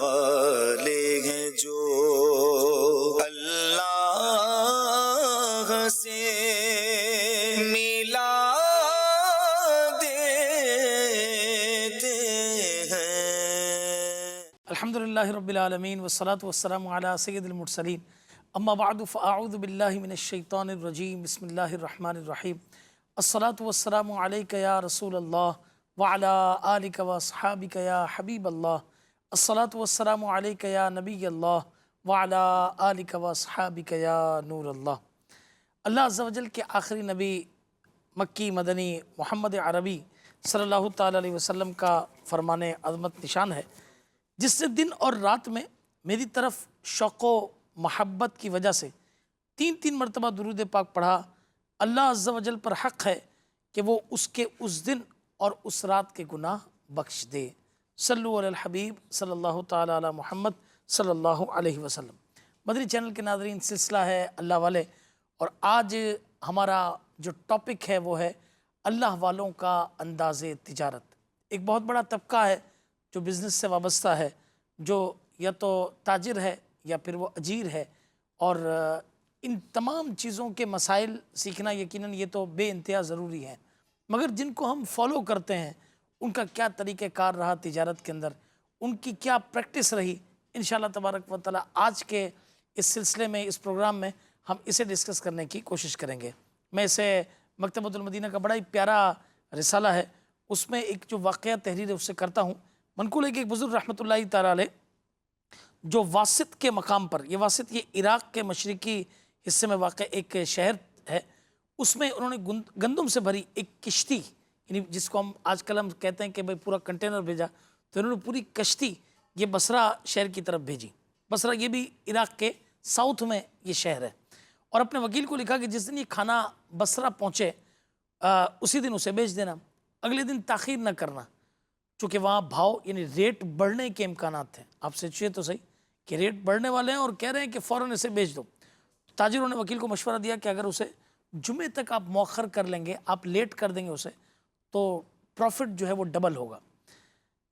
والے ہیں جو اللہ سے ملا دیتے ہیں۔ الحمدللہ رب العالمین والصلاة والسلام علی سید المرسلین، اما بعد فاعوذ باللہ من الشیطان الرجیم، بسم اللہ الرحمن الرحیم۔ الصلاة والسلام علیک یا رسول اللہ وعلی آلک واصحابک یا حبیب اللہ۔ الصلاة والسلام علیک یا نبی اللہ وعلی آلک واصحابک یا نور اللہ۔ اللہ عز و جل کے آخری نبی مکی مدنی محمد عربی صلی اللہ تعالیٰ علیہ وسلم کا فرمان عظمت نشان ہے، جس نے دن اور رات میں میری طرف شوق و محبت کی وجہ سے تین مرتبہ درود پاک پڑھا۔ اللہ عز و جل پر حق ہے کہ وہ اس کے اس دن اور اس رات کے گناہ بخش دے۔ صلو علی الحبیب صلی اللہ تعالیٰ علی محمد صلی اللہ علیہ وسلم۔ مدنی چینل کے ناظرین، سلسلہ ہے اللہ والے، اور آج ہمارا جو ٹاپک ہے وہ ہے اللہ والوں کا انداز تجارت۔ ایک بہت بڑا طبقہ ہے جو بزنس سے وابستہ ہے، جو یا تو تاجر ہے یا پھر وہ اجیر ہے، اور ان تمام چیزوں کے مسائل سیکھنا یقیناً یہ تو بے انتہا ضروری ہے، مگر جن کو ہم فالو کرتے ہیں ان کا کیا طریقہ کار رہا تجارت کے اندر، ان کی کیا پریکٹس رہی، انشاءاللہ تبارک و تعالی آج کے اس سلسلے میں، اس پروگرام میں ہم اسے ڈسکس کرنے کی کوشش کریں گے۔ میں اسے مکتبۃ المدینہ کا بڑا ہی پیارا رسالہ ہے، اس میں ایک جو واقعہ تحریر ہے اس سے کرتا ہوں۔ منقول ہے کہ ایک بزرگ رحمۃ اللہ تعالیٰ علیہ جو واسط کے مقام پر، یہ واسط یہ عراق کے مشرقی حصے میں واقع ایک شہر ہے، اس میں انہوں نے گندم سے بھری ایک کشتی، یعنی جس کو ہم آج کل ہم کہتے ہیں کہ بھئی پورا کنٹینر بھیجا، تو انہوں نے پوری کشتی یہ بصرہ شہر کی طرف بھیجی۔ بصرہ یہ بھی عراق کے ساؤتھ میں یہ شہر ہے، اور اپنے وکیل کو لکھا کہ جس دن یہ کھانا بصرہ پہنچے اسی دن اسے بیچ دینا، اگلے دن تاخیر نہ کرنا، چونکہ وہاں بھاؤ یعنی ریٹ بڑھنے کے امکانات تھے۔ آپ سوچئے تو صحیح کہ ریٹ بڑھنے والے ہیں اور کہہ رہے ہیں کہ فوراً اسے بیچ دو۔ تاجروں نے وکیل کو مشورہ دیا کہ اگر اسے جمعے تک آپ مؤخر کر لیں گے، آپ لیٹ کر دیں گے اسے، تو پروفٹ جو ہے وہ ڈبل ہوگا۔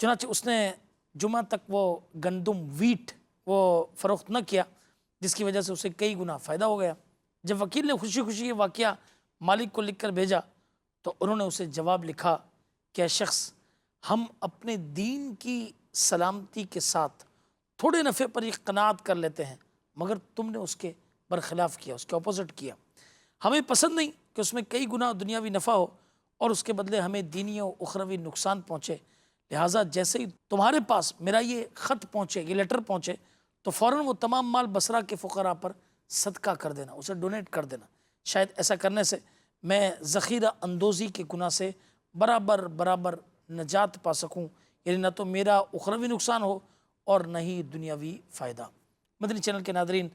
چنانچہ اس نے جمعہ تک وہ گندم ویٹ وہ فروخت نہ کیا، جس کی وجہ سے اسے کئی گنا فائدہ ہو گیا۔ جب وکیل نے خوشی خوشی یہ واقعہ مالک کو لکھ کر بھیجا تو انہوں نے اسے جواب لکھا کہ اے شخص، ہم اپنے دین کی سلامتی کے ساتھ تھوڑے نفع پر یہ قناعت کر لیتے ہیں، مگر تم نے اس کے برخلاف کیا، اس کے اپوزٹ کیا۔ ہمیں پسند نہیں کہ اس میں کئی گنا دنیاوی نفع ہو اور اس کے بدلے ہمیں دینی و اخروی نقصان پہنچے، لہٰذا جیسے ہی تمہارے پاس میرا یہ خط پہنچے، یہ لیٹر پہنچے، تو فوراً وہ تمام مال بصرہ کے فقراء پر صدقہ کر دینا، اسے ڈونیٹ کر دینا۔ شاید ایسا کرنے سے میں ذخیرہ اندوزی کے گناہ سے برابر نجات پا سکوں، یعنی نہ تو میرا اخروی نقصان ہو اور نہ ہی دنیاوی فائدہ۔ مدنی چینل کے ناظرین،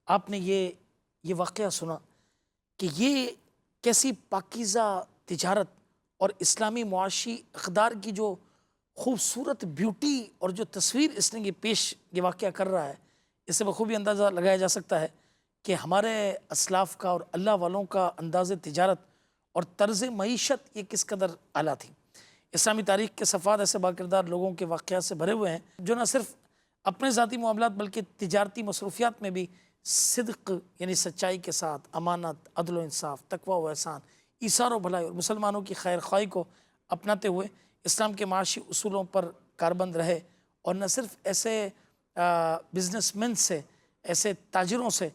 آپ نے یہ واقعہ سنا کہ یہ کیسی پاکیزہ تجارت اور اسلامی معاشی اقدار کی جو خوبصورت بیوٹی اور جو تصویر اس نے یہ واقعہ کر رہا ہے، اس سے بخوبی اندازہ لگایا جا سکتا ہے کہ ہمارے اسلاف کا اور اللہ والوں کا انداز تجارت اور طرز معیشت یہ کس قدر اعلیٰ تھی۔ اسلامی تاریخ کے صفحات ایسے باکردار لوگوں کے واقعات سے بھرے ہوئے ہیں جو نہ صرف اپنے ذاتی معاملات بلکہ تجارتی مصروفیات میں بھی صدق یعنی سچائی کے ساتھ امانت، عدل و انصاف، تقوی و احسان، ایثار و بھلائی اور مسلمانوں کی خیر خواہی کو اپناتے ہوئے اسلام کے معاشی اصولوں پر کاربند رہے، اور نہ صرف ایسے بزنس مین سے، ایسے تاجروں سے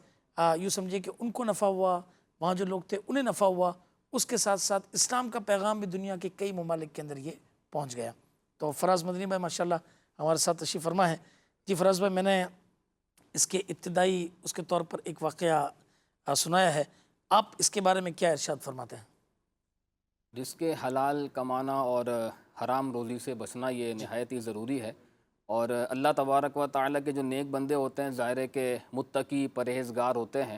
یوں سمجھے کہ ان کو نفع ہوا، وہاں جو لوگ تھے انہیں نفع ہوا، اس کے ساتھ ساتھ اسلام کا پیغام بھی دنیا کے کئی ممالک کے اندر یہ پہنچ گیا۔ تو فراز مدنی بھائی ماشاءاللہ ہمارے ساتھ تشریف فرما ہے۔ جی فراز بھائی، میں نے اس کے ابتدائی اس کے طور پر ایک واقعہ سنایا ہے، آپ اس کے بارے میں کیا ارشاد فرماتے ہیں؟ رزق حلال کمانا اور حرام روزی سے بچنا یہ نہایت ہی ضروری ہے، اور اللہ تبارک و تعالیٰ کے جو نیک بندے ہوتے ہیں ظاہر ہے کہ متقی پرہیزگار ہوتے ہیں،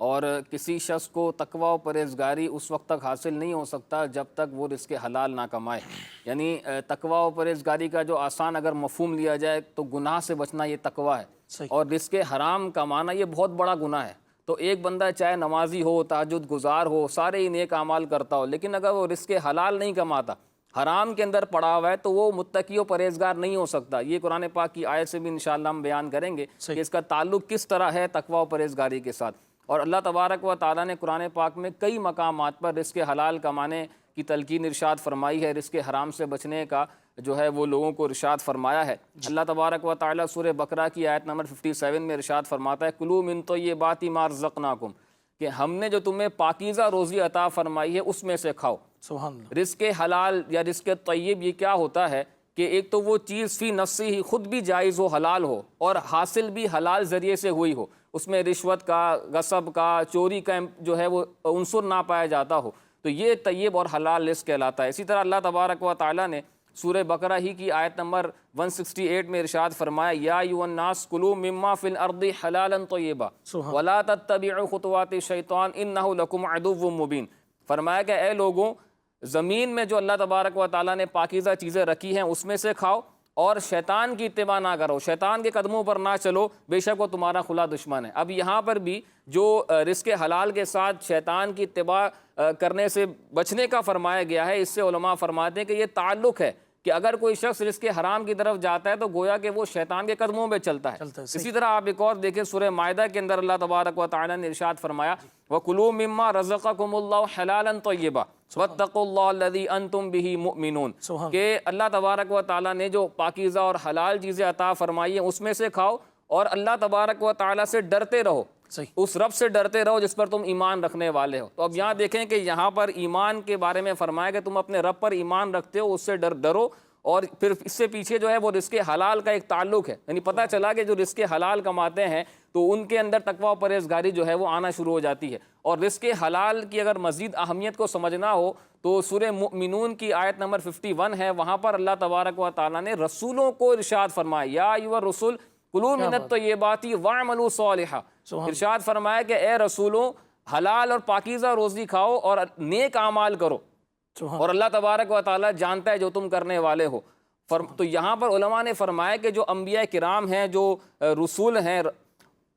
اور کسی شخص کو تقوی و پرہیزگاری اس وقت تک حاصل نہیں ہو سکتا جب تک وہ رزق حلال نہ کمائے۔ یعنی تقوی و پرہیزگاری کا جو آسان اگر مفہوم لیا جائے تو گناہ سے بچنا یہ تقوی ہے، اور رزق حرام کمانا یہ بہت بڑا گناہ ہے۔ تو ایک بندہ چاہے نمازی ہو، تہجد گزار ہو، سارے ہی نیک اعمال کرتا ہو، لیکن اگر وہ رزق حلال نہیں کماتا حرام کے اندر پڑا ہوا ہے تو وہ متقی و پرہیزگار نہیں ہو سکتا۔ یہ قرآن پاک کی آیت سے بھی انشاءاللہ ہم بیان کریں گے کہ اس کا تعلق کس طرح ہے تقوی و پرہیزگاری کے ساتھ۔ اور اللہ تبارک و تعالیٰ نے قرآن پاک میں کئی مقامات پر رزق حلال کمانے کی تلقین ارشاد فرمائی ہے، رزق حرام سے بچنے کا جو ہے وہ لوگوں کو ارشاد فرمایا ہے۔ اللہ تبارک و تعالیٰ سورہ بقرہ کی آیت نمبر 57 میں ارشاد فرماتا ہے کلوا من طیبات ما رزقناکم، کہ ہم نے جو تمہیں پاکیزہ روزی عطا فرمائی ہے اس میں سے کھاؤ۔ سبحان اللہ۔ رزق حلال یا رزق طیب یہ کیا ہوتا ہے کہ ایک تو وہ چیز فی نفسی ہی خود بھی جائز ہو، حلال ہو، اور حاصل بھی حلال ذریعے سے ہوئی ہو، اس میں رشوت کا، غصب کا، چوری کا جو ہے وہ عنصر نہ پایا جاتا ہو، تو یہ طیب اور حلال رزق کہلاتا ہے۔ اسی طرح اللہ تبارک و تعالیٰ نے سورہ بقرہ ہی کی آیت نمبر 168 میں ارشاد فرمایا یا ایھا الناس کلوا مما فی الارض حلالا طیبا ولا تتبعوا خطوات الشیطان انہ لکم عدو مبین۔ فرمایا کہ اے لوگوں، زمین میں جو اللہ تبارک و تعالیٰ نے پاکیزہ چیزیں رکھی ہیں اس میں سے کھاؤ، اور شیطان کی اتباع نہ کرو، شیطان کے قدموں پر نہ چلو، بے شک وہ تمہارا کھلا دشمن ہے۔ اب یہاں پر بھی جو رزق حلال کے ساتھ شیطان کی اتباع کرنے سے بچنے کا فرمایا گیا ہے، اس سے علماء فرماتے ہیں کہ یہ تعلق ہے کہ اگر کوئی شخص رزق حرام کی طرف جاتا ہے تو گویا کہ وہ شیطان کے قدموں پہ چلتا ہے۔ اسی طرح آپ ایک اور دیکھیں سورہ مائدہ کے اندر اللہ تبارک و تعالیٰ نے ارشاد فرمایا وَكُلُوا مِمَّا رَزَقَكُمُ اللَّهُ حَلَالًا طَيِّبًا وَاتَّقُوا اللَّهَ الَّذِي أَنْتُمْ بِهِ مُؤْمِنُونَ، کہ اللہ تبارک و تعالیٰ نے جو پاکیزہ اور حلال چیزیں عطا فرمائی ہیں اس میں سے کھاؤ، اور اللہ تبارک و تعالیٰ سے ڈرتے رہو، اس رب سے ڈرتے رہو جس پر تم ایمان رکھنے والے ہو۔ تو اب یہاں دیکھیں کہ یہاں پر ایمان کے بارے میں فرمایا کہ تم اپنے رب پر ایمان رکھتے ہو، اس سے ڈرو، اور پھر اس سے پیچھے جو ہے وہ رزق حلال کا ایک تعلق ہے، یعنی پتہ چلا کہ جو رزق حلال کماتے ہیں تو ان کے اندر تقوی و پرہیزگاری جو ہے وہ آنا شروع ہو جاتی ہے۔ اور رزق حلال کی اگر مزید اہمیت کو سمجھنا ہو تو سورہ مؤمنون کی آیت نمبر 51 ہے، وہاں پر اللہ تبارک و تعالیٰ نے رسولوں کو ارشاد فرمایا یا ایھا الرسل کلوا من الطیبات واعملوا صالحا، ارشاد فرمایا کہ اے رسولوں حلال اور پاکیزہ روزی کھاؤ اور نیک اعمال کرو، اور اللہ تبارک و تعالیٰ جانتا ہے جو تم کرنے والے ہو۔ تو یہاں پر علماء نے فرمایا کہ جو انبیاء کرام ہیں، جو رسول ہیں،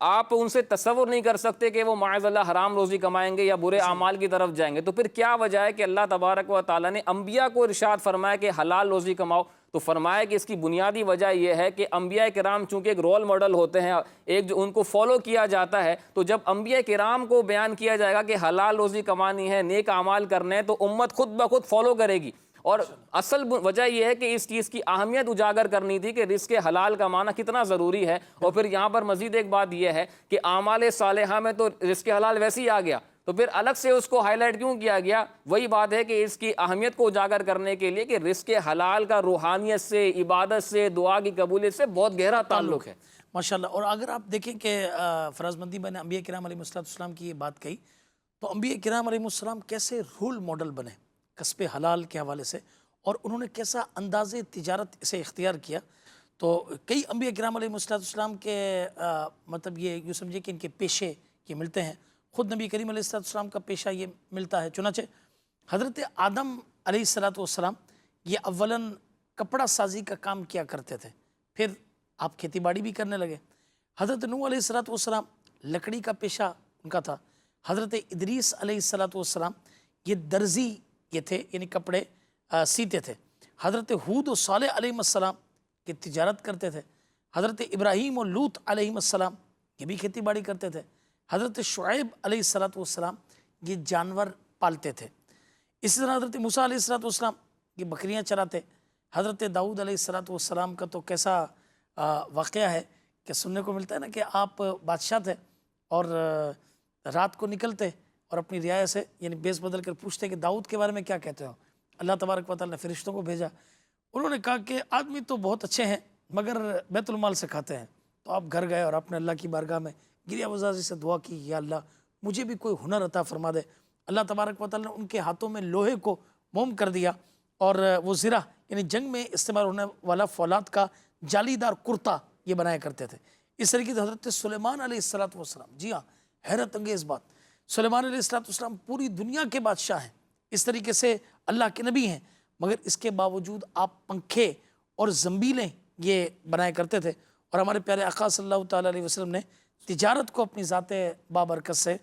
آپ ان سے تصور نہیں کر سکتے کہ وہ معاذ اللہ حرام روزی کمائیں گے یا برے اعمال کی طرف جائیں گے۔ تو پھر کیا وجہ ہے کہ اللہ تبارک و تعالیٰ نے انبیاء کو ارشاد فرمایا کہ حلال روزی کماؤ؟ تو فرمایا کہ اس کی بنیادی وجہ یہ ہے کہ انبیاء کرام چونکہ ایک رول ماڈل ہوتے ہیں، ایک جو ان کو فالو کیا جاتا ہے، تو جب انبیاء کرام کو بیان کیا جائے گا کہ حلال روزی کمانی ہے، نیک اعمال کرنے ہیں، تو امت خود بخود فالو کرے گی۔ اور اصل وجہ یہ ہے کہ اس چیز کی اہمیت اجاگر کرنی تھی کہ رزق حلال کمانا کتنا ضروری ہے۔ اور پھر یہاں پر مزید ایک بات یہ ہے کہ اعمال صالحہ میں تو رزق حلال ویسے ہی آ گیا، تو پھر الگ سے اس کو ہائی لائٹ کیوں کیا گیا؟ وہی بات ہے کہ اس کی اہمیت کو اجاگر کرنے کے لیے کہ رزق حلال کا روحانیت سے، عبادت سے، دعا کی قبولیت سے بہت گہرا تعلق ہے۔ ماشاءاللہ۔ اور اگر آپ دیکھیں کہ فراز مندی میں نے انبیاء کرام علیہ السلام کی یہ بات کہی، تو انبیاء کرام علیہ السلام کیسے رول ماڈل بنے کسب حلال کے حوالے سے، اور انہوں نے کیسا انداز تجارت اسے اختیار کیا۔ تو کئی انبیاء کرام علیہ السلام کے مطلب یہ یوں سمجھے کہ ان کے پیشے یہ ملتے ہیں، خود نبی کریم علیہ السلام کا پیشہ یہ ملتا ہے۔ چنانچہ حضرت آدم علیہ السلام یہ اولاً کپڑا سازی کا کام کیا کرتے تھے، پھر آپ کھیتی باڑی بھی کرنے لگے۔ حضرت نوح علیہ السلام لکڑی کا پیشہ ان کا تھا۔ حضرت ادریس علیہ السلام یہ درزی یہ تھے، یعنی کپڑے سیتے تھے۔ حضرت ہود و صالح علیہ السلام یہ تجارت کرتے تھے۔ حضرت ابراہیم و لوط علیہ السلام یہ بھی کھیتی باڑی کرتے تھے۔ حضرت شعیب علیہ السلام یہ جانور پالتے تھے۔ اسی طرح حضرت موسیٰ علیہ السلام یہ بکریاں چراتے۔ حضرت داؤد علیہ السلام کا تو کیسا واقعہ ہے کہ سننے کو ملتا ہے نا کہ آپ بادشاہ تھے اور رات کو نکلتے اور اپنی رعایا سے یعنی بیس بدل کر پوچھتے کہ داؤد کے بارے میں کیا کہتے ہو؟ اللہ تبارک و تعالیٰ نے فرشتوں کو بھیجا، انہوں نے کہا کہ آدمی تو بہت اچھے ہیں مگر بیت المال سے کھاتے ہیں۔ تو آپ گھر گئے اور آپ نے اللہ کی بارگاہ میں گریہ وزاری سے دعا کی، یا اللہ مجھے بھی کوئی ہنر عطا فرما دے۔ اللہ تبارک و تعالیٰ نے ان کے ہاتھوں میں لوہے کو موم کر دیا، اور وہ زرہ یعنی جنگ میں استعمال ہونے والا فولاد کا جالی دار کرتا یہ بنایا کرتے تھے۔ اس طریقے سے حضرت سلیمان علیہ السلام، جی ہاں حیرت انگیز بات، سلیمان علیہ السلام پوری دنیا کے بادشاہ ہیں، اس طریقے سے اللہ کے نبی ہیں، مگر اس کے باوجود آپ پنکھے اور زنبیلیں یہ بنایا کرتے تھے۔ اور ہمارے پیارے آقا صلی اللہ تعالیٰ علیہ وسلم نے تجارت کو اپنی ذات بابرکت سے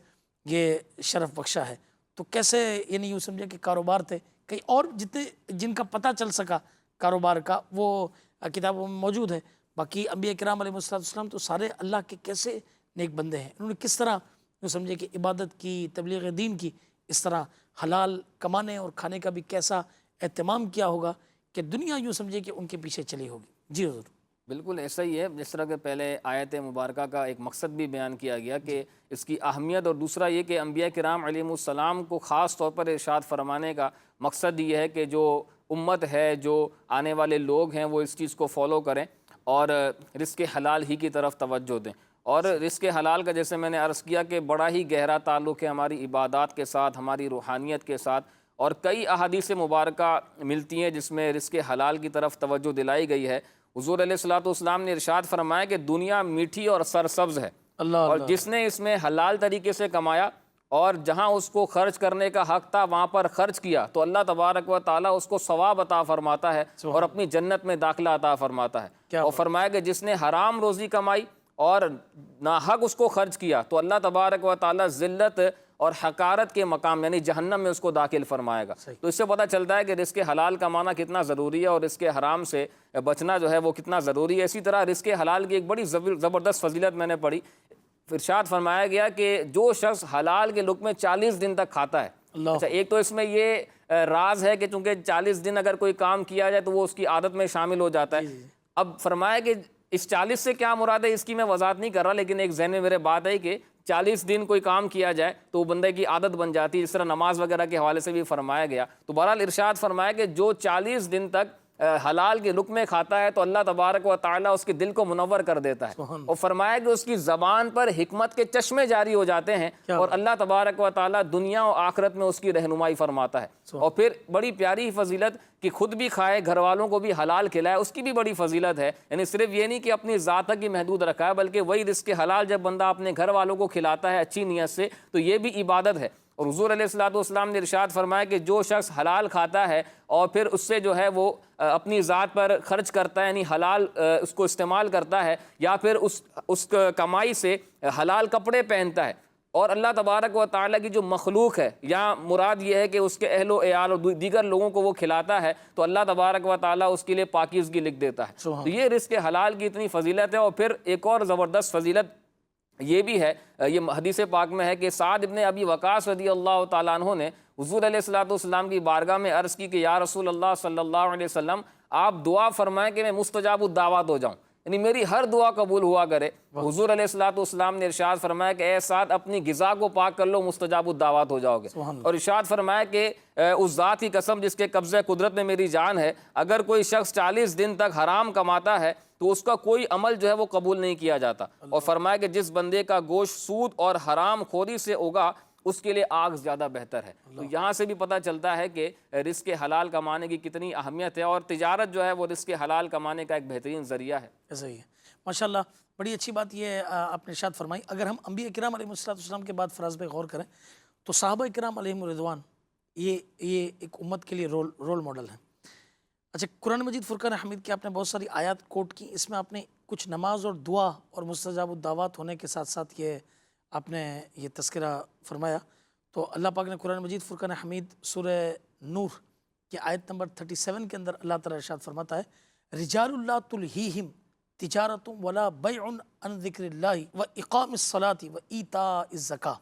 یہ شرف بخشا ہے۔ تو کیسے یعنی یوں سمجھے کہ کاروبار تھے، کئی اور جتنے جن کا پتہ چل سکا کاروبار کا وہ کتابوں میں موجود ہے. باقی انبیاء کرام علیہ السلام تو سارے اللہ کے کیسے نیک بندے ہیں. انہوں نے کس طرح جو سمجھے کہ عبادت کی، تبلیغ دین کی، اس طرح حلال کمانے اور کھانے کا بھی کیسا اہتمام کیا ہوگا کہ دنیا یوں سمجھے کہ ان کے پیچھے چلی ہوگی. جی حضور. بالکل ایسا ہی ہے. جس طرح کہ پہلے آیت مبارکہ کا ایک مقصد بھی بیان کیا گیا کہ اس کی اہمیت، اور دوسرا یہ کہ انبیاء کرام علیہ السلام کو خاص طور پر ارشاد فرمانے کا مقصد یہ ہے کہ جو امت ہے، جو آنے والے لوگ ہیں، وہ اس چیز کو فالو کریں اور رزق حلال ہی کی طرف توجہ دیں. اور رزق حلال کا جیسے میں نے عرض کیا کہ بڑا ہی گہرا تعلق ہے ہماری عبادات کے ساتھ، ہماری روحانیت کے ساتھ، اور کئی احادیث مبارکہ ملتی ہیں جس میں رزق حلال کی طرف توجہ دلائی گئی ہے. حضور علیہ الصلوۃ نے ارشاد فرمایا کہ دنیا میٹھی اور سرسبز ہے، اور جس نے اس میں حلال طریقے سے کمایا اور جہاں اس کو خرچ کرنے کا حق تھا وہاں پر خرچ کیا تو اللہ تبارک و تعالیٰ اس کو ثواب عطا فرماتا ہے اور اپنی جنت میں داخلہ عطا فرماتا ہے. اور فرمایا کہ جس نے حرام روزی کمائی اور ناحق اس کو خرچ کیا تو اللہ تبارک و تعالیٰ ذلت اور حقارت کے مقام یعنی جہنم میں اس کو داخل فرمائے گا. تو اس سے پتہ چلتا ہے کہ رزق حلال کمانا کتنا ضروری ہے اور رزق حرام سے بچنا جو ہے وہ کتنا ضروری ہے. اسی طرح رزق حلال کی ایک بڑی زبردست فضیلت میں نے پڑھی. ارشاد فرمایا گیا کہ جو شخص حلال کے لقمے 40 دن تک کھاتا ہے. اچھا، ایک تو اس میں یہ راز ہے کہ چونکہ 40 دن اگر کوئی کام کیا جائے تو وہ اس کی عادت میں شامل ہو جاتا ہے. اب فرمایا کہ اس 40 سے کیا مراد ہے اس کی میں وضاحت نہیں کر رہا، لیکن ایک ذہن میں میرے بات ہے کہ 40 دن کوئی کام کیا جائے تو وہ بندے کی عادت بن جاتی ہے، جس طرح نماز وغیرہ کے حوالے سے بھی فرمایا گیا. تو بہرحال ارشاد فرمایا کہ جو 40 دن تک حلال کے لقمے کھاتا ہے تو اللہ تبارک و تعالیٰ اس کے دل کو منور کر دیتا ہے، اور فرمایا کہ اس کی زبان پر حکمت کے چشمے جاری ہو جاتے ہیں اور اللہ تبارک و تعالیٰ دنیا و آخرت میں اس کی رہنمائی فرماتا ہے. اور پھر بڑی پیاری فضیلت کہ خود بھی کھائے، گھر والوں کو بھی حلال کھلائے، اس کی بھی بڑی فضیلت ہے. یعنی صرف یہ نہیں کہ اپنی ذات تک ہی محدود رکھا ہے، بلکہ وہی رزق حلال جب بندہ اپنے گھر والوں کو کھلاتا ہے اچھی نیت سے تو یہ بھی عبادت ہے. اور حضور علیہ السلام نے ارشاد فرمایا کہ جو شخص حلال کھاتا ہے اور پھر اس سے جو ہے وہ اپنی ذات پر خرچ کرتا ہے، یعنی حلال اس کو استعمال کرتا ہے، یا پھر اس کمائی سے حلال کپڑے پہنتا ہے، اور اللہ تبارک و تعالیٰ کی جو مخلوق ہے، یا مراد یہ ہے کہ اس کے اہل و عیال اور دیگر لوگوں کو وہ کھلاتا ہے تو اللہ تبارک و تعالیٰ اس کے لیے پاکیزگی لکھ دیتا ہے. تو یہ رزق حلال کی اتنی فضیلت ہے. اور پھر ایک اور زبردست فضیلت یہ بھی ہے، یہ حدیث پاک میں ہے کہ سعد ابن ابی وقاص رضی اللہ تعالیٰ عنہ نے حضور علیہ السلام کی بارگاہ میں عرض کی کہ یا رسول اللہ صلی اللہ علیہ وسلم آپ دعا فرمائیں کہ میں مستجاب الدعوات ہو جاؤں، یعنی میری ہر دعا قبول ہوا کرے. حضور علیہ السلام نے ارشاد فرمایا کہ اے سعد اپنی غذا کو پاک کر لو، مستجاب الدعوات ہو جاؤ گے. اور ارشاد فرمایا کہ اس ذات کی قسم جس کے قبضہ قدرت میں میری جان ہے، اگر کوئی شخص 40 دن تک حرام کماتا ہے تو اس کا کوئی عمل جو ہے وہ قبول نہیں کیا جاتا. اور فرمایا کہ جس بندے کا گوشت سود اور حرام خوری سے ہوگا اس کے لیے آگ زیادہ بہتر ہے. تو یہاں سے بھی پتہ چلتا ہے کہ رزق حلال کمانے کی کتنی اہمیت ہے، اور تجارت جو ہے وہ رزق حلال کمانے کا ایک بہترین ذریعہ ہے. ایسا ہی ہے. ماشاءاللہ بڑی اچھی بات یہ آپ نے ارشاد فرمائی. اگر ہم انبیاء کرام علیہ السلام کے بعد فراز پہ غور کریں تو صحابہ کرام علیہم رضوان یہ ایک امت کے لیے رول ماڈل ہیں. اچھا، قرآن مجید فرقان حمید کی آپ نے بہت ساری آیات کوٹ کی، اس میں آپ نے کچھ نماز اور دعا اور مستجاب الدعوات ہونے کے ساتھ ساتھ یہ آپ نے یہ تذکرہ فرمایا. تو اللہ پاک نے قرآن مجید فرقان حمید سورہ نور کی آیت نمبر 37 کے اندر اللہ تعالیٰ ارشاد فرماتا ہے رجال اللہ تلہیہم تجارت ولا بیع عن ذکر اللہ و اقام الصلاۃ و ایتاء الزکاۃ.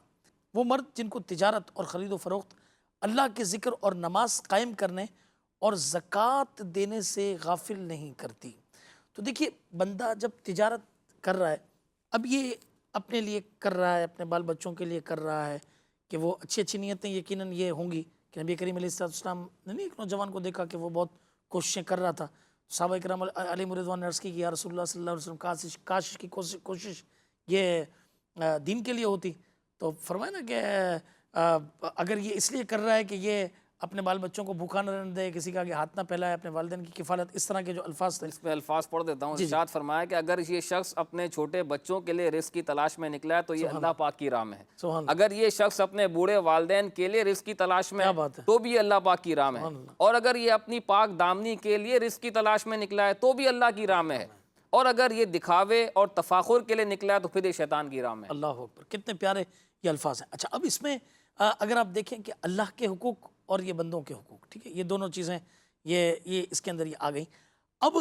وہ مرد جن کو تجارت اور خرید و فروخت اللہ کے ذکر اور نماز قائم کرنے اور زکوٰۃ دینے سے غافل نہیں کرتی. تو دیکھیے بندہ جب تجارت کر رہا ہے، اب یہ اپنے لیے کر رہا ہے، اپنے بال بچوں کے لیے کر رہا ہے کہ وہ اچھی نیتیں یقیناً یہ ہوں گی کہ نبی کریم علیہ السلام نے ایک نوجوان کو دیکھا کہ وہ بہت کوششیں کر رہا تھا. صحابہ کرام علیہ رضوان نے عرض کی کہ یا رسول اللہ صلی اللہ علیہ وسلم کاش کی کوشش یہ دین کے لیے ہوتی. تو فرمایا نا کہ اگر یہ اس لیے کر رہا ہے کہ یہ اپنے بال بچوں کو بھوکا نہ رہنے دے، کسی کا آگے ہاتھ نہ پھیلائے، اپنے والدین کی کفالت، اس طرح کے جو الفاظ تھے. اس میں الفاظ پڑھ دیتا ہوں. ارشاد فرمایا کہ اگر یہ شخص اپنے چھوٹے بچوں کے لیے رزق کی تلاش میں نکلا ہے تو یہ اللہ پاک کی راہ میں ہے. اگر یہ شخص اپنے بوڑھے والدین کے لیے رزق کی تلاش میں ہے تو بھی اللہ پاک کی راہ میں ہے. اور اگر یہ اپنی پاک دامنی کے لیے رزق کی تلاش میں نکلا ہے تو بھی اللہ کی راہ میں ہے. اور اگر یہ دکھاوے اور تفاخر کے لیے نکلا ہے تو پھر یہ شیطان کی راہ میں ہے. اللہ اکبر، کتنے پیارے یہ الفاظ ہیں. اچھا، اب اس میں اگر آپ دیکھیں کہ اللہ کے حقوق اور یہ بندوں کے حقوق، ٹھیک ہے، یہ دونوں چیزیں یہ اس کے اندر یہ آ گئیں۔ اب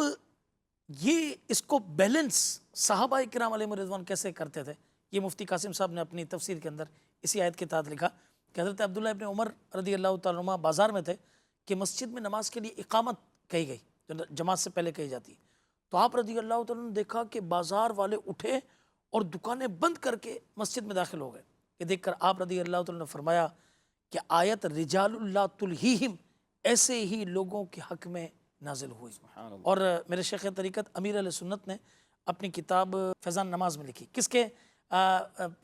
یہ اس کو بیلنس صحابہ کرام علیہم رضوان کیسے کرتے تھے، یہ مفتی قاسم صاحب نے اپنی تفسیر کے اندر اسی آیت کے تحت لکھا کہ حضرت عبداللہ ابن عمر رضی اللہ تعالیٰ عنہ بازار میں تھے کہ مسجد میں نماز کے لیے اقامت کہی گئی جو جماعت سے پہلے کہی جاتی ہے، تو آپ رضی اللہ تعالیٰ نے دیکھا کہ بازار والے اٹھے اور دکانیں بند کر کے مسجد میں داخل ہو گئے۔ یہ دیکھ کر آپ رضی اللہ تعالیٰ نے فرمایا کہ آیت رجال اللہ تلہیہم ایسے ہی لوگوں کے حق میں نازل ہوئی۔ اور میرے شیخ طریقت امیر علیہ سنت نے اپنی کتاب فیضان نماز میں لکھی، کس کے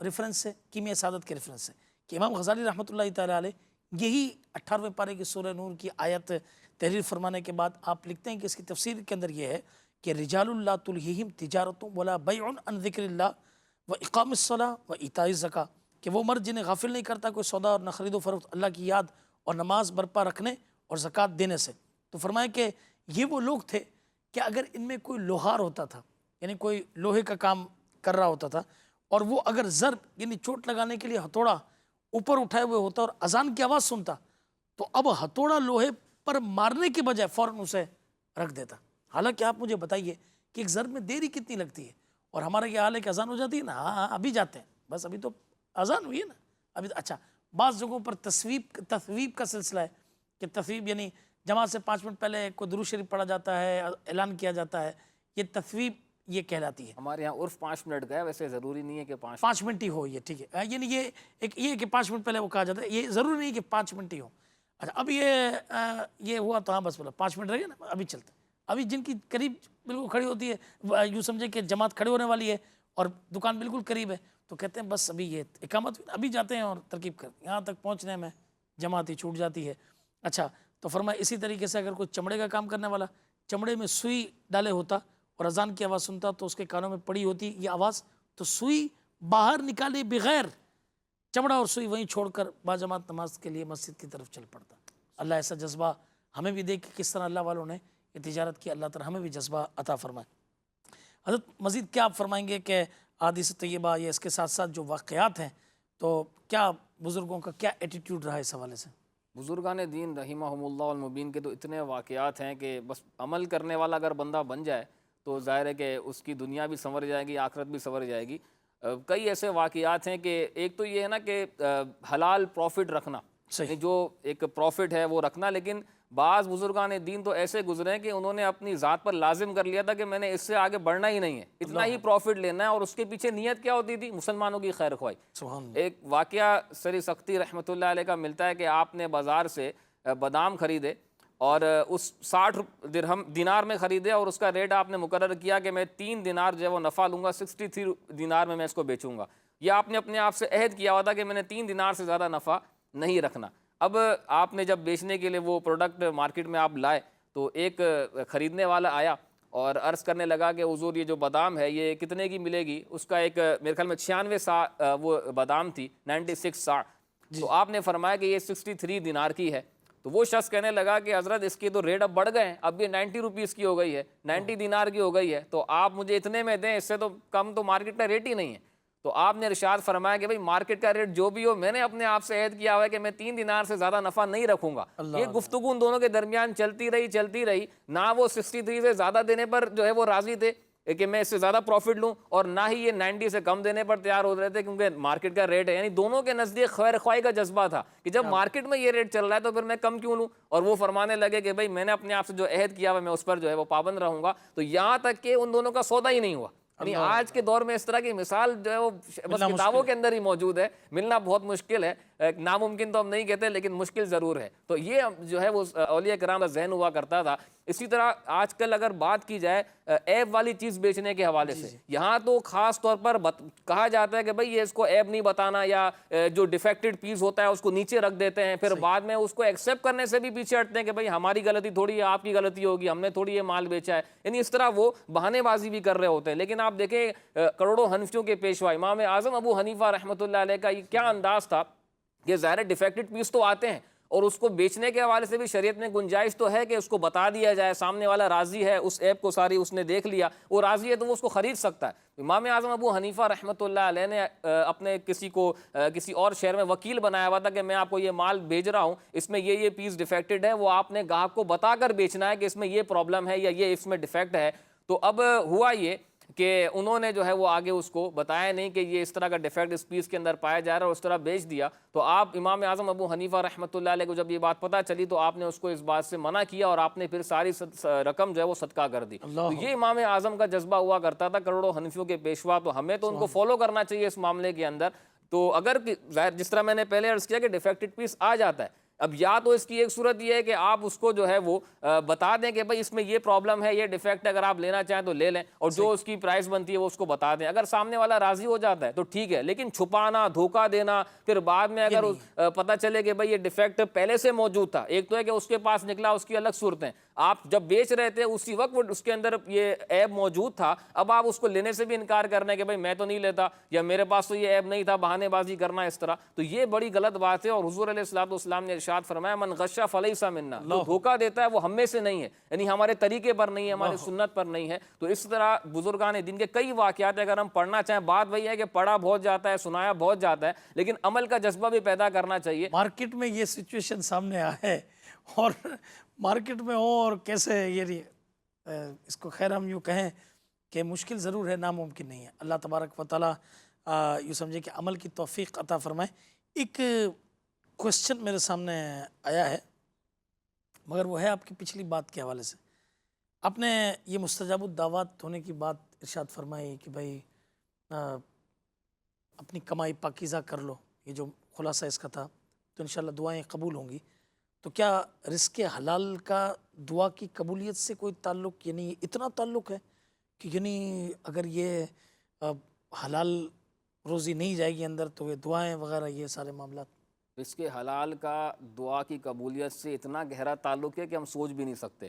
ریفرنس سے؟ کیمیہ سعادت کے ریفرنس سے، کہ امام غزالی رحمۃ اللہ تعالیٰ علیہ یہی 18ویں پارے کی سورہ نور کی آیت تحریر فرمانے کے بعد آپ لکھتے ہیں کہ اس کی تفسیر کے اندر یہ ہے کہ رجال اللہ تلہیہم تجارت ولا بیع عن ذکر اللہ و اقام الصلاۃ و ایتاء الزکاۃ، کہ وہ مرد جنہیں غافل نہیں کرتا کوئی سودا اور نہ خرید و فروخت اللہ کی یاد اور نماز برپا رکھنے اور زکوٰۃ دینے سے۔ تو فرمایا کہ یہ وہ لوگ تھے کہ اگر ان میں کوئی لوہار ہوتا تھا، یعنی کوئی لوہے کا کام کر رہا ہوتا تھا، اور وہ اگر ضرب یعنی چوٹ لگانے کے لیے ہتھوڑا اوپر اٹھائے ہوئے ہوتا اور اذان کی آواز سنتا، تو اب ہتھوڑا لوہے پر مارنے کے بجائے فوراً اسے رکھ دیتا۔ حالانکہ آپ مجھے بتائیے کہ ایک ضرب میں دیری کتنی لگتی ہے، اور ہمارا یہ حال ہے کہ اذان ہو جاتی ہے نا، ہاں ابھی جاتے ہیں، بس ابھی تو اذان ہوئی ہے نا ابھی۔ اچھا، بعض جگہوں پر تصویب کا سلسلہ ہے کہ تصویب یعنی جماعت سے 5 منٹ پہلے کوئی درود شریف پڑھا جاتا ہے، اعلان کیا جاتا ہے، یہ تصویب یہ کہلاتی ہے۔ ہمارے یہاں عرف 5 منٹ کا ہے، ویسے ضروری نہیں ہے کہ 5 منٹ ہی ہو، یہ ٹھیک ہے، یعنی یہ کہ 5 منٹ پہلے وہ کہا جاتا ہے، یہ ضروری نہیں کہ 5 منٹ ہی ہو۔ اچھا، اب یہ ہوا تو ہاں بس بولا 5 منٹ رہ گئے نا، ابھی چلتے ہیں۔ ابھی جن کی قریب بالکل کھڑی ہوتی ہے، یوں سمجھے کہ جماعت کھڑے ہونے والی ہے اور دکان بالکل قریب ہے، تو کہتے ہیں بس ابھی یہ اقامت ابھی جاتے ہیں اور ترکیب کرتے ہیں، یہاں تک پہنچنے میں جماعت ہی چھوٹ جاتی ہے۔ اچھا، تو فرمایا اسی طریقے سے اگر کوئی چمڑے کا کام کرنے والا چمڑے میں سوئی ڈالے ہوتا اور اذان کی آواز سنتا تو اس کے کانوں میں پڑی ہوتی یہ آواز، تو سوئی باہر نکالے بغیر چمڑا اور سوئی وہیں چھوڑ کر باجماعت نماز کے لیے مسجد کی طرف چل پڑتا۔ اللہ ایسا جذبہ ہمیں بھی دیکھ کہ کس طرح اللہ والوں نے یہ تجارت کی، اللہ تعالیٰ ہمیں بھی جذبہ عطا فرمائے۔ حضرت مزید کیا آپ فرمائیں گے کہ احادیث طیبہ یا اس کے ساتھ ساتھ جو واقعات ہیں، تو کیا بزرگوں کا کیا ایٹیٹیوڈ رہا اس حوالے سے؟ بزرگان دین رحمہم اللہ المبین کے تو اتنے واقعات ہیں کہ بس عمل کرنے والا اگر بندہ بن جائے تو ظاہر ہے کہ اس کی دنیا بھی سنور جائے گی، آخرت بھی سنور جائے گی۔ کئی ایسے واقعات ہیں کہ ایک تو یہ ہے نا کہ حلال پروفٹ رکھنا، جو ایک پروفٹ ہے وہ رکھنا، لیکن بعض بزرگان دین تو ایسے گزرے ہیں کہ انہوں نے اپنی ذات پر لازم کر لیا تھا کہ میں نے اس سے آگے بڑھنا ہی نہیں ہے، اتنا ہی پروفٹ لینا ہے، اور اس کے پیچھے نیت کیا ہوتی تھی؟ مسلمانوں کی خیر خواہی۔ ایک واقعہ سری سختی رحمۃ اللہ علیہ کا ملتا ہے کہ آپ نے بازار سے بادام خریدے اور اس 60 دینار میں خریدے، اور اس کا ریٹ آپ نے مقرر کیا کہ میں 3 دینار جو ہے وہ نفع لوں گا، 63 دینار میں اس کو بیچوں گا۔ یہ آپ نے اپنے آپ سے عہد کیا ہوا تھا کہ میں نے 3 دینار سے زیادہ نفع نہیں رکھنا۔ اب آپ نے جب بیچنے کے لیے وہ پروڈکٹ مارکیٹ میں آپ لائے تو ایک خریدنے والا آیا اور عرض کرنے لگا کہ حضور یہ جو بادام ہے یہ کتنے کی ملے گی؟ اس کا ایک میرے خیال میں 96 سا وہ بادام تھی، 96 سا، تو آپ نے فرمایا کہ یہ 63 دینار کی ہے۔ تو وہ شخص کہنے لگا کہ حضرت اس کی تو ریٹ اب بڑھ گئے ہیں، اب یہ 90 روپیز کی ہو گئی ہے، 90 دینار کی ہو گئی ہے، تو آپ مجھے اتنے میں دیں، اس سے تو کم تو مارکیٹ کا ریٹ ہی نہیں ہے۔ تو آپ نے ارشاد فرمایا کہ بھئی مارکیٹ کا ریٹ جو بھی ہو، میں نے اپنے آپ سے عہد کیا ہوا ہے کہ میں 3 دینار سے زیادہ نفع نہیں رکھوں گا۔ یہ گفتگو ان دونوں کے درمیان چلتی رہی، نہ وہ 63 سے زیادہ دینے پر جو ہے وہ راضی تھے کہ میں اس سے زیادہ پروفٹ لوں، اور نہ ہی یہ 90 سے کم دینے پر تیار ہو رہے تھے کیونکہ مارکیٹ کا ریٹ ہے۔ یعنی دونوں کے نزدیک خیر خواہی کا جذبہ تھا کہ جب مارکیٹ میں یہ ریٹ چل رہا ہے تو پھر میں کم کیوں لوں، اور وہ فرمانے لگے کہ بھئی میں نے اپنے آپ سے جو عہد کیا ہوا میں اس پر جو ہے وہ پابند رہوں گا۔ تو یہاں تک کہ ان دونوں کا سودا ہی نہیں ہوا۔ یعنی آج کے دور میں اس طرح کی مثال جو ہے وہ بس کتابوں کے اندر ہی موجود ہے، ملنا بہت مشکل ہے، ناممکن تو ہم نہیں کہتے لیکن مشکل ضرور ہے۔ تو یہ جو ہے وہ اولیاء کرام کا ذہن ہوا کرتا تھا۔ اسی طرح آج کل اگر بات کی جائے عیب والی چیز بیچنے کے حوالے سے، یہاں تو خاص طور پر کہا جاتا ہے کہ بھئی یہ اس کو عیب نہیں بتانا، یا جو ڈیفیکٹڈ پیس ہوتا ہے اس کو نیچے رکھ دیتے ہیں، پھر بعد میں اس کو ایکسیپٹ کرنے سے بھی پیچھے ہٹتے ہیں کہ بھئی ہماری غلطی تھوڑی ہے، آپ کی غلطی ہوگی، ہم نے تھوڑی یہ مال بیچا ہے۔ یعنی اس طرح وہ بہانے بازی بھی کر رہے ہوتے ہیں۔ لیکن آپ دیکھیں کروڑوں حنفیوں کے پیشوا امام اعظم ابو حنیفہ رحمۃ اللہ علیہ کا یہ کیا انداز تھا کہ ظاہر ڈیفیکٹڈ پیس تو آتے ہیں، اور اس کو بیچنے کے حوالے سے بھی شریعت میں گنجائش تو ہے کہ اس کو بتا دیا جائے، سامنے والا راضی ہے، اس ایپ کو ساری اس نے دیکھ لیا، وہ راضی ہے تو وہ اس کو خرید سکتا ہے۔ امام اعظم ابو حنیفہ رحمۃ اللہ علیہ نے اپنے کسی اور شہر میں وکیل بنایا ہوا تھا کہ میں آپ کو یہ مال بھیج رہا ہوں، اس میں یہ پیس ڈیفیکٹڈ ہے، وہ آپ نے گاہک کو بتا کر بیچنا ہے کہ اس میں یہ پرابلم ہے یا یہ اس میں ڈیفیکٹ ہے۔ تو اب ہوا یہ کہ انہوں نے جو ہے وہ آگے اس کو بتایا نہیں کہ یہ اس طرح کا ڈیفیکٹ اس پیس کے اندر پایا جا رہا ہے اور اس طرح بیچ دیا۔ تو آپ امام اعظم ابو حنیفہ رحمۃ اللہ علیہ کو جب یہ بات پتہ چلی تو آپ نے اس کو اس بات سے منع کیا اور آپ نے پھر ساری رقم جو ہے وہ صدقہ کر دی۔ تو یہ امام اعظم کا جذبہ ہوا کرتا تھا، کروڑوں حنفیوں کے پیشوا، تو ہمیں تو ان کو فالو کرنا چاہیے اس معاملے کے اندر۔ تو اگر جس طرح میں نے پہلے عرض کیا کہ ڈیفیکٹڈ پیس آ جاتا ہے، اب یا تو اس کی ایک صورت یہ ہے کہ آپ اس کو جو ہے وہ بتا دیں کہ بھائی اس میں یہ پرابلم ہے، یہ ڈیفیکٹ ہے، اگر آپ لینا چاہیں تو لے لیں، اور جو اس کی پرائس بنتی ہے وہ اس کو بتا دیں۔ اگر سامنے والا راضی ہو جاتا ہے تو ٹھیک ہے، لیکن چھپانا، دھوکہ دینا، پھر بعد میں اگر پتہ چلے کہ بھائی یہ ڈیفیکٹ پہلے سے موجود تھا، ایک تو ہے کہ اس کے پاس نکلا، اس کی الگ صورتیں، آپ جب بیچ رہے تھے اسی وقت اس کے اندر یہ عیب موجود تھا، اب آپ اس کو لینے سے بھی انکار کرنے کہ بھائی میں تو نہیں لیتا یا میرے پاس تو یہ عیب نہیں تھا، بہانے بازی کرنا اس طرح، تو یہ بڑی غلط بات ہے۔ اور حضور علیہ الصلوۃ والسلام نے ارشاد فرمایا من غش فلیس منا، جو دھوکہ دیتا ہے وہ ہم میں سے نہیں ہے، یعنی ہمارے طریقے پر نہیں ہے، ہماری سنت پر نہیں ہے۔ تو اس طرح بزرگان دین کے کئی واقعات اگر ہم پڑھنا چاہیں، بات وہی ہے کہ پڑھا بہت جاتا ہے، سنایا بہت جاتا ہے، لیکن عمل کا جذبہ بھی پیدا کرنا چاہیے۔ مارکیٹ میں یہ سچویشن سامنے آیا ہے، اور مارکیٹ میں ہو اور کیسے یہ اس کو خیر ہم یوں کہیں کہ مشکل ضرور ہے، ناممکن نہیں ہے۔ اللہ تبارک و تعالیٰ یوں سمجھے کہ عمل کی توفیق عطا فرمائے۔ ایک کوشچن میرے سامنے آیا ہے، مگر وہ ہے آپ کی پچھلی بات کے حوالے سے۔ آپ نے یہ مستجاب الدعوات ہونے کی بات ارشاد فرمائی کہ بھائی اپنی کمائی پاکیزہ کر لو، یہ جو خلاصہ اس کا تھا، تو انشاءاللہ دعائیں قبول ہوں گی۔ تو کیا رزق حلال کا دعا کی قبولیت سے کوئی تعلق، یعنی اتنا تعلق ہے کہ یعنی اگر یہ حلال روزی نہیں جائے گی اندر تو یہ دعائیں وغیرہ یہ سارے معاملات؟ رزق حلال کا دعا کی قبولیت سے اتنا گہرا تعلق ہے کہ ہم سوچ بھی نہیں سکتے۔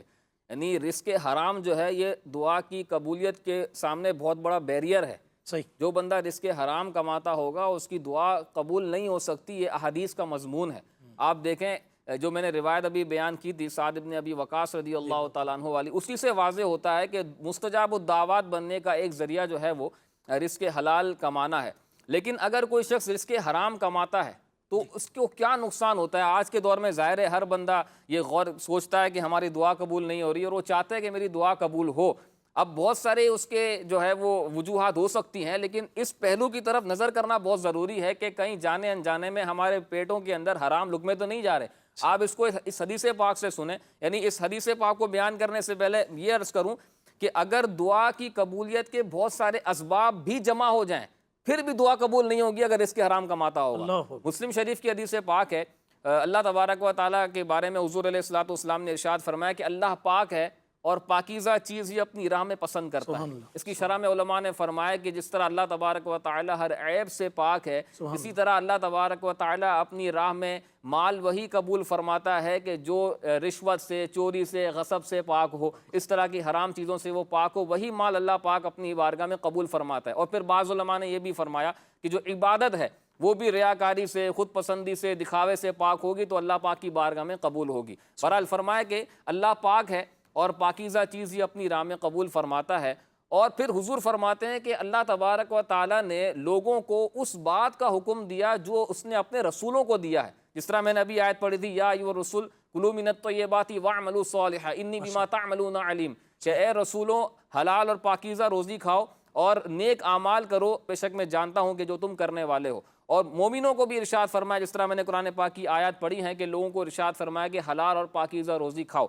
یعنی رزق حرام جو ہے یہ دعا کی قبولیت کے سامنے بہت بڑا بیریئر ہے۔ صحیح۔ جو بندہ رزق حرام کماتا ہوگا اس کی دعا قبول نہیں ہو سکتی، یہ احادیث کا مضمون ہے۔ آپ دیکھیں جو میں نے روایت ابھی بیان کی تھی سعد بن ابی وقاص رضی اللہ تعالیٰ عنہ والی، اسی سے واضح ہوتا ہے کہ مستجاب الدعوات بننے کا ایک ذریعہ جو ہے وہ رزق حلال کمانا ہے۔ لیکن اگر کوئی شخص رزق حرام کماتا ہے تو اس کو کیا نقصان ہوتا ہے؟ آج کے دور میں ظاہر ہے ہر بندہ یہ غور سوچتا ہے کہ ہماری دعا قبول نہیں ہو رہی اور وہ چاہتا ہے کہ میری دعا قبول ہو۔ اب بہت سارے اس کے جو ہے وہ وجوہات ہو سکتی ہیں، لیکن اس پہلو کی طرف نظر کرنا بہت ضروری ہے کہ کہیں جانے انجانے میں ہمارے پیٹوں کے اندر حرام لقمے تو نہیں جا رہے۔ آپ اس کو اس حدیث پاک سے سنیں، یعنی اس حدیث پاک کو بیان کرنے سے پہلے یہ عرض کروں کہ اگر دعا کی قبولیت کے بہت سارے اسباب بھی جمع ہو جائیں پھر بھی دعا قبول نہیں ہوگی اگر اس کے حرام کماتا ہوگا۔ مسلم شریف کی حدیث پاک ہے، اللہ تبارک و تعالیٰ کے بارے میں حضور علیہ الصلوۃ والسلام نے ارشاد فرمایا کہ اللہ پاک ہے اور پاکیزہ چیز ہی اپنی راہ میں پسند کرتا ہے۔ اس کی شرح میں علماء نے فرمایا کہ جس طرح اللہ تبارک و تعالیٰ ہر عیب سے پاک ہے، اسی طرح اللہ تبارک و تعالیٰ اپنی راہ میں مال وہی قبول فرماتا ہے کہ جو رشوت سے، چوری سے، غصب سے پاک ہو، اس طرح کی حرام چیزوں سے وہ پاک ہو، وہی مال اللہ پاک اپنی بارگاہ میں قبول فرماتا ہے۔ اور پھر بعض علماء نے یہ بھی فرمایا کہ جو عبادت ہے وہ بھی ریاکاری سے، خود پسندی سے، دکھاوے سے پاک ہوگی تو اللہ پاک کی بارگاہ میں قبول ہوگی۔ بہرحال فرمایا کہ اللہ پاک ہے اور پاکیزہ چیز ہی اپنی راہ میں قبول فرماتا ہے۔ اور پھر حضور فرماتے ہیں کہ اللہ تبارک و تعالیٰ نے لوگوں کو اس بات کا حکم دیا جو اس نے اپنے رسولوں کو دیا ہے، جس طرح میں نے ابھی آیت پڑھی تھی یا ایھا الرسول کلوا من الطیبات واعملوا صالحا انی بما تعملون علیم، کہ اے رسولوں حلال اور پاکیزہ روزی کھاؤ اور نیک اعمال کرو، بے شک میں جانتا ہوں کہ جو تم کرنے والے ہو۔ اور مومنوں کو بھی ارشاد فرمایا، جس طرح میں نے قرآن پاک کی آیات پڑھی ہیں کہ لوگوں کو ارشاد فرمایا کہ حلال اور پاکیزہ روزی کھاؤ۔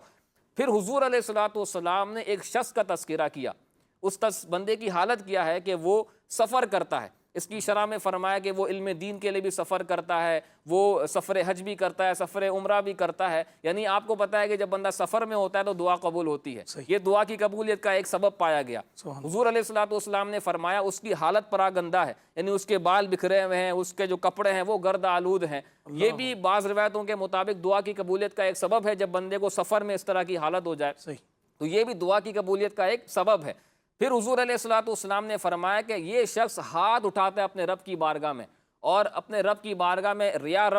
پھر حضور علیہ الصلوۃ والسلام نے ایک شخص کا تذکرہ کیا، اس بندے کی حالت کیا ہے کہ وہ سفر کرتا ہے۔ اس کی شرح میں فرمایا کہ وہ علم دین کے لیے بھی سفر کرتا ہے، وہ سفر حج بھی کرتا ہے، سفر عمرہ بھی کرتا ہے۔ یعنی آپ کو پتہ ہے کہ جب بندہ سفر میں ہوتا ہے تو دعا قبول ہوتی ہے، یہ دعا کی قبولیت کا ایک سبب پایا گیا۔ حضور علیہ الصلوۃ والسلام نے فرمایا اس کی حالت پراگندہ ہے، یعنی اس کے بال بکھرے ہوئے ہیں، اس کے جو کپڑے ہیں وہ گرد آلود ہیں۔ یہ بھی بعض روایتوں کے مطابق دعا کی قبولیت کا ایک سبب ہے، جب بندے کو سفر میں اس طرح کی حالت ہو جائے تو یہ بھی دعا کی قبولیت کا ایک سبب ہے۔ پھر حضور علیہ الصلوۃ والسلام نے فرمایا کہ یہ شخص ہاتھ اٹھاتا ہے اپنے رب کی بارگاہ میں اور اپنے رب کی بارگاہ میں یا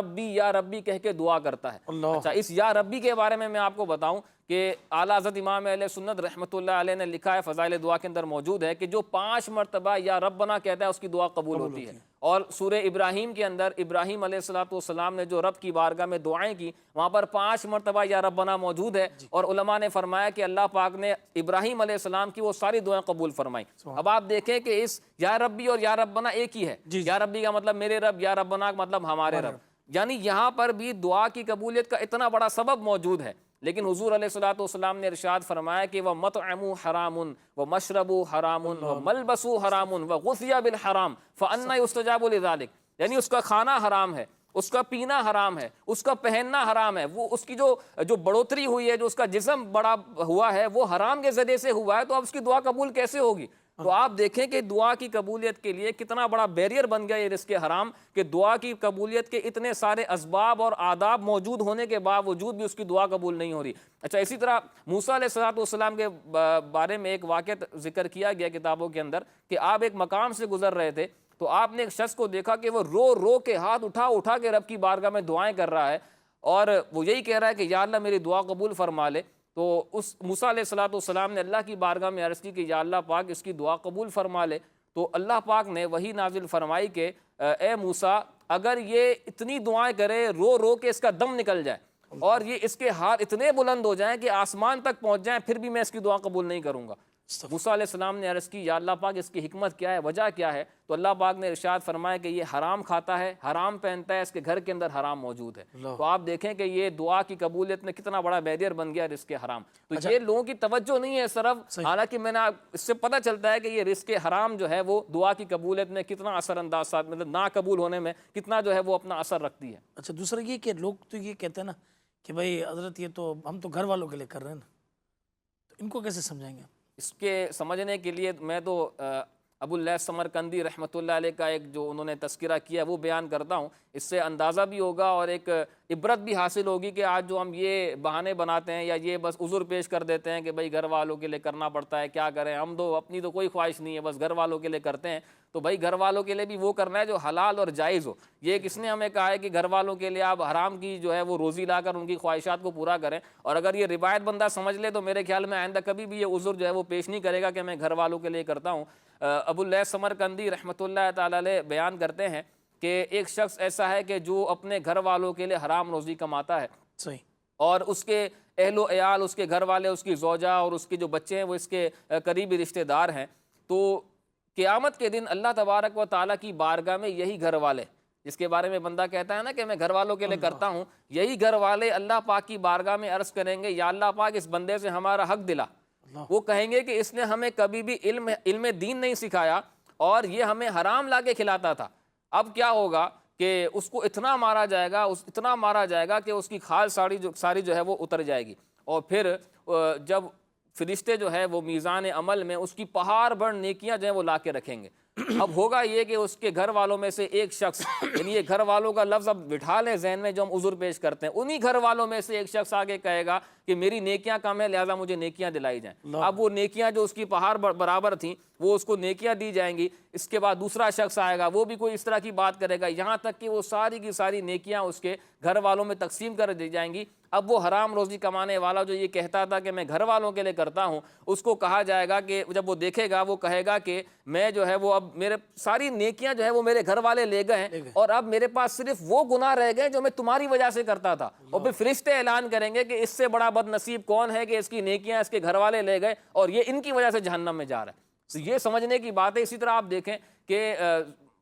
ربی کہہ کے دعا کرتا ہے۔ اللہ۔ اچھا، اس یا ربی کے بارے میں آپ کو بتاؤں کہ اعلیٰ حضرت امام اہل سنت رحمۃ اللہ علیہ نے لکھا ہے، فضائل دعا کے اندر موجود ہے کہ جو 5 مرتبہ یا ربنا کہتا ہے اس کی دعا قبول ہوتی ہے۔ اور سورہ ابراہیم کے اندر ابراہیم علیہ السلام نے جو رب کی بارگاہ میں دعائیں کی، وہاں پر 5 مرتبہ یا ربنا موجود ہے، اور علماء نے فرمایا کہ اللہ پاک نے ابراہیم علیہ السلام کی وہ ساری دعائیں قبول فرمائیں۔ اب آپ دیکھیں کہ اس یا ربی اور یا ربنا ایک ہی ہے۔ یا ربی کا مطلب میرے رب، یا ربنا کا مطلب ہمارے رب، یعنی یہاں پر بھی دعا کی قبولیت کا اتنا بڑا سبب موجود ہے۔ لیکن حضور علیہ الصلوۃ نے ارشاد فرمایا کہ وَمَطْعَمُ حَرَامٌ وَمَشْرَبُ حَرَامٌ وَمَلْبَسُ حَرَامٌ وَغُذِّيَ بِالْحَرَامِ فَأَنَّىٰ يُسْتَجَابُ لِذَٰلِكَ، یعنی اس کا کھانا حرام ہے، اس کا پینا حرام ہے، اس کا پہننا حرام ہے، وہ اس کی جو بڑھوتری ہوئی ہے، جو اس کا جسم بڑا ہوا ہے، وہ حرام کے ذریعے سے ہوا ہے، تو اب اس کی دعا قبول کیسے ہوگی؟ تو آپ دیکھیں کہ دعا کی قبولیت کے لیے کتنا بڑا بیریئر بن گیا یہ رزق حرام، کہ دعا کی قبولیت کے اتنے سارے اسباب اور آداب موجود ہونے کے باوجود بھی اس کی دعا قبول نہیں ہو رہی۔ اچھا، اسی طرح موسیٰ علیہ السلام کے بارے میں ایک واقعہ ذکر کیا گیا کتابوں کے اندر کہ آپ ایک مقام سے گزر رہے تھے، تو آپ نے ایک شخص کو دیکھا کہ وہ رو رو کے ہاتھ اٹھا کے رب کی بارگاہ میں دعائیں کر رہا ہے، اور وہ یہی کہہ رہا ہے کہ یا اللہ میری دعا قبول فرما لے۔ تو اس موسیٰ علیہ السلام نے اللہ کی بارگاہ میں عرض کی کہ یا اللہ پاک اس کی دعا قبول فرما لے۔ تو اللہ پاک نے وہی نازل فرمائی کہ اے موسیٰ، اگر یہ اتنی دعائیں کرے، رو رو کے اس کا دم نکل جائے اور یہ اس کے ہاتھ اتنے بلند ہو جائیں کہ آسمان تک پہنچ جائیں، پھر بھی میں اس کی دعا قبول نہیں کروں گا۔ موسیٰ علیہ السلام نے عرض کی یا اللہ پاک اس کی حکمت کیا ہے، وجہ کیا ہے؟ تو اللہ پاک نے ارشاد فرمایا کہ یہ حرام کھاتا ہے، حرام پہنتا ہے، اس کے گھر کے اندر حرام موجود ہے۔ تو آپ دیکھیں کہ یہ دعا کی قبولیت میں کتنا بڑا بیریئر بن گیا رزق حرام۔ تو یہ لوگوں کی توجہ نہیں ہے صرف، حالانکہ میں نے اس سے پتہ چلتا ہے کہ یہ رزق حرام جو ہے وہ دعا کی قبولیت میں کتنا اثر انداز، مطلب نا قبول ہونے میں کتنا جو ہے وہ اپنا اثر رکھتی ہے۔ اچھا، دوسرا یہ کہ لوگ تو یہ کہتے ہیں نا کہ بھائی حضرت یہ تو ہم تو گھر والوں کے لیے کر رہے ہیں نا، تو ان کو کیسے سمجھائیں گے؟ اس کے سمجھنے کے لیے میں تو ابو اللیث سمرقندی رحمۃ اللہ علیہ کا ایک جو انہوں نے تذکرہ کیا وہ بیان کرتا ہوں، اس سے اندازہ بھی ہوگا اور ایک عبرت بھی حاصل ہوگی کہ آج جو ہم یہ بہانے بناتے ہیں یا یہ بس عذر پیش کر دیتے ہیں کہ بھائی گھر والوں کے لیے کرنا پڑتا ہے، کیا کریں، ہم تو اپنی تو کوئی خواہش نہیں ہے، بس گھر والوں کے لیے کرتے ہیں، تو بھائی گھر والوں کے لیے بھی وہ کرنا ہے جو حلال اور جائز ہو۔ یہ کس نے ہمیں کہا ہے کہ گھر والوں کے لیے آپ حرام کی جو ہے وہ روزی لا کر ان کی خواہشات کو پورا کریں؟ اور اگر یہ روایت بندہ سمجھ لے تو میرے خیال میں آئندہ کبھی بھی یہ عذر جو ہے وہ پیش نہیں کرے گا کہ میں گھر والوں کے لیے کرتا ہوں۔ ابو اللیث سمرقندی رحمۃ اللہ تعالی علیہ بیان کرتے ہیں کہ ایک شخص ایسا ہے کہ جو اپنے گھر والوں کے لیے حرام روزی کماتا ہے، صحیح، اور اس کے اہل و عیال، اس کے گھر والے، اس کی زوجہ اور اس کے جو بچے ہیں وہ اس کے قریبی رشتہ دار ہیں، تو قیامت کے دن اللہ تبارک و تعالیٰ کی بارگاہ میں یہی گھر والے، جس کے بارے میں بندہ کہتا ہے نا کہ میں گھر والوں کے لیے کرتا ہوں، یہی گھر والے اللہ پاک کی بارگاہ میں عرض کریں گے یا اللہ پاک اس بندے سے ہمارا حق دلا۔ وہ کہیں گے کہ اس نے ہمیں کبھی بھی علم دین نہیں سکھایا اور یہ ہمیں حرام لا کے کھلاتا تھا۔ اب کیا ہوگا کہ اس کو اتنا مارا جائے گا کہ اس کی کھال ساری جو ہے وہ اتر جائے گی، اور پھر جب فرشتے جو ہے وہ میزان عمل میں اس کی پہاڑ بڑ نیکیاں جو ہیں وہ لا کے رکھیں گے۔ اب ہوگا یہ کہ اس کے گھر والوں میں سے ایک شخص، یعنی یہ گھر والوں کا لفظ اب بٹھا لیں ذہن میں جو ہم عذر پیش کرتے ہیں، انہی گھر والوں میں سے ایک شخص آگے کہے گا کہ میری نیکیاں کم ہیں لہٰذا مجھے نیکیاں دلائی جائیں۔ اب وہ نیکیاں جو اس کی پہاڑ برابر تھیں وہ اس کو نیکیاں دی جائیں گی۔ اس کے بعد دوسرا شخص آئے گا، وہ بھی کوئی اس طرح کی بات کرے گا، یہاں تک کہ وہ ساری کی ساری نیکیاں اس کے گھر والوں میں تقسیم کر دی جائیں گی۔ اب وہ حرام روزی کمانے والا جو یہ کہتا تھا کہ میں گھر والوں کے لیے کرتا ہوں، اس کو کہا جائے گا کہ جب وہ دیکھے گا وہ کہے گا کہ میں جو ہے وہ اب میرے ساری نیکیاں جو ہے وہ میرے گھر والے لے گئے ہیں، اور اب میرے پاس صرف وہ گناہ رہ گئے جو میں تمہاری وجہ سے کرتا تھا۔ اور پھر فرشتے اعلان کریں گے کہ اس سے بڑا بد نصیب کون ہے کہ اس کی نیکیاں اس کے گھر والے لے گئے اور یہ ان کی وجہ سے جہنم میں جا رہا ہے۔ تو یہ سمجھنے کی بات ہے۔ اسی طرح آپ دیکھیں کہ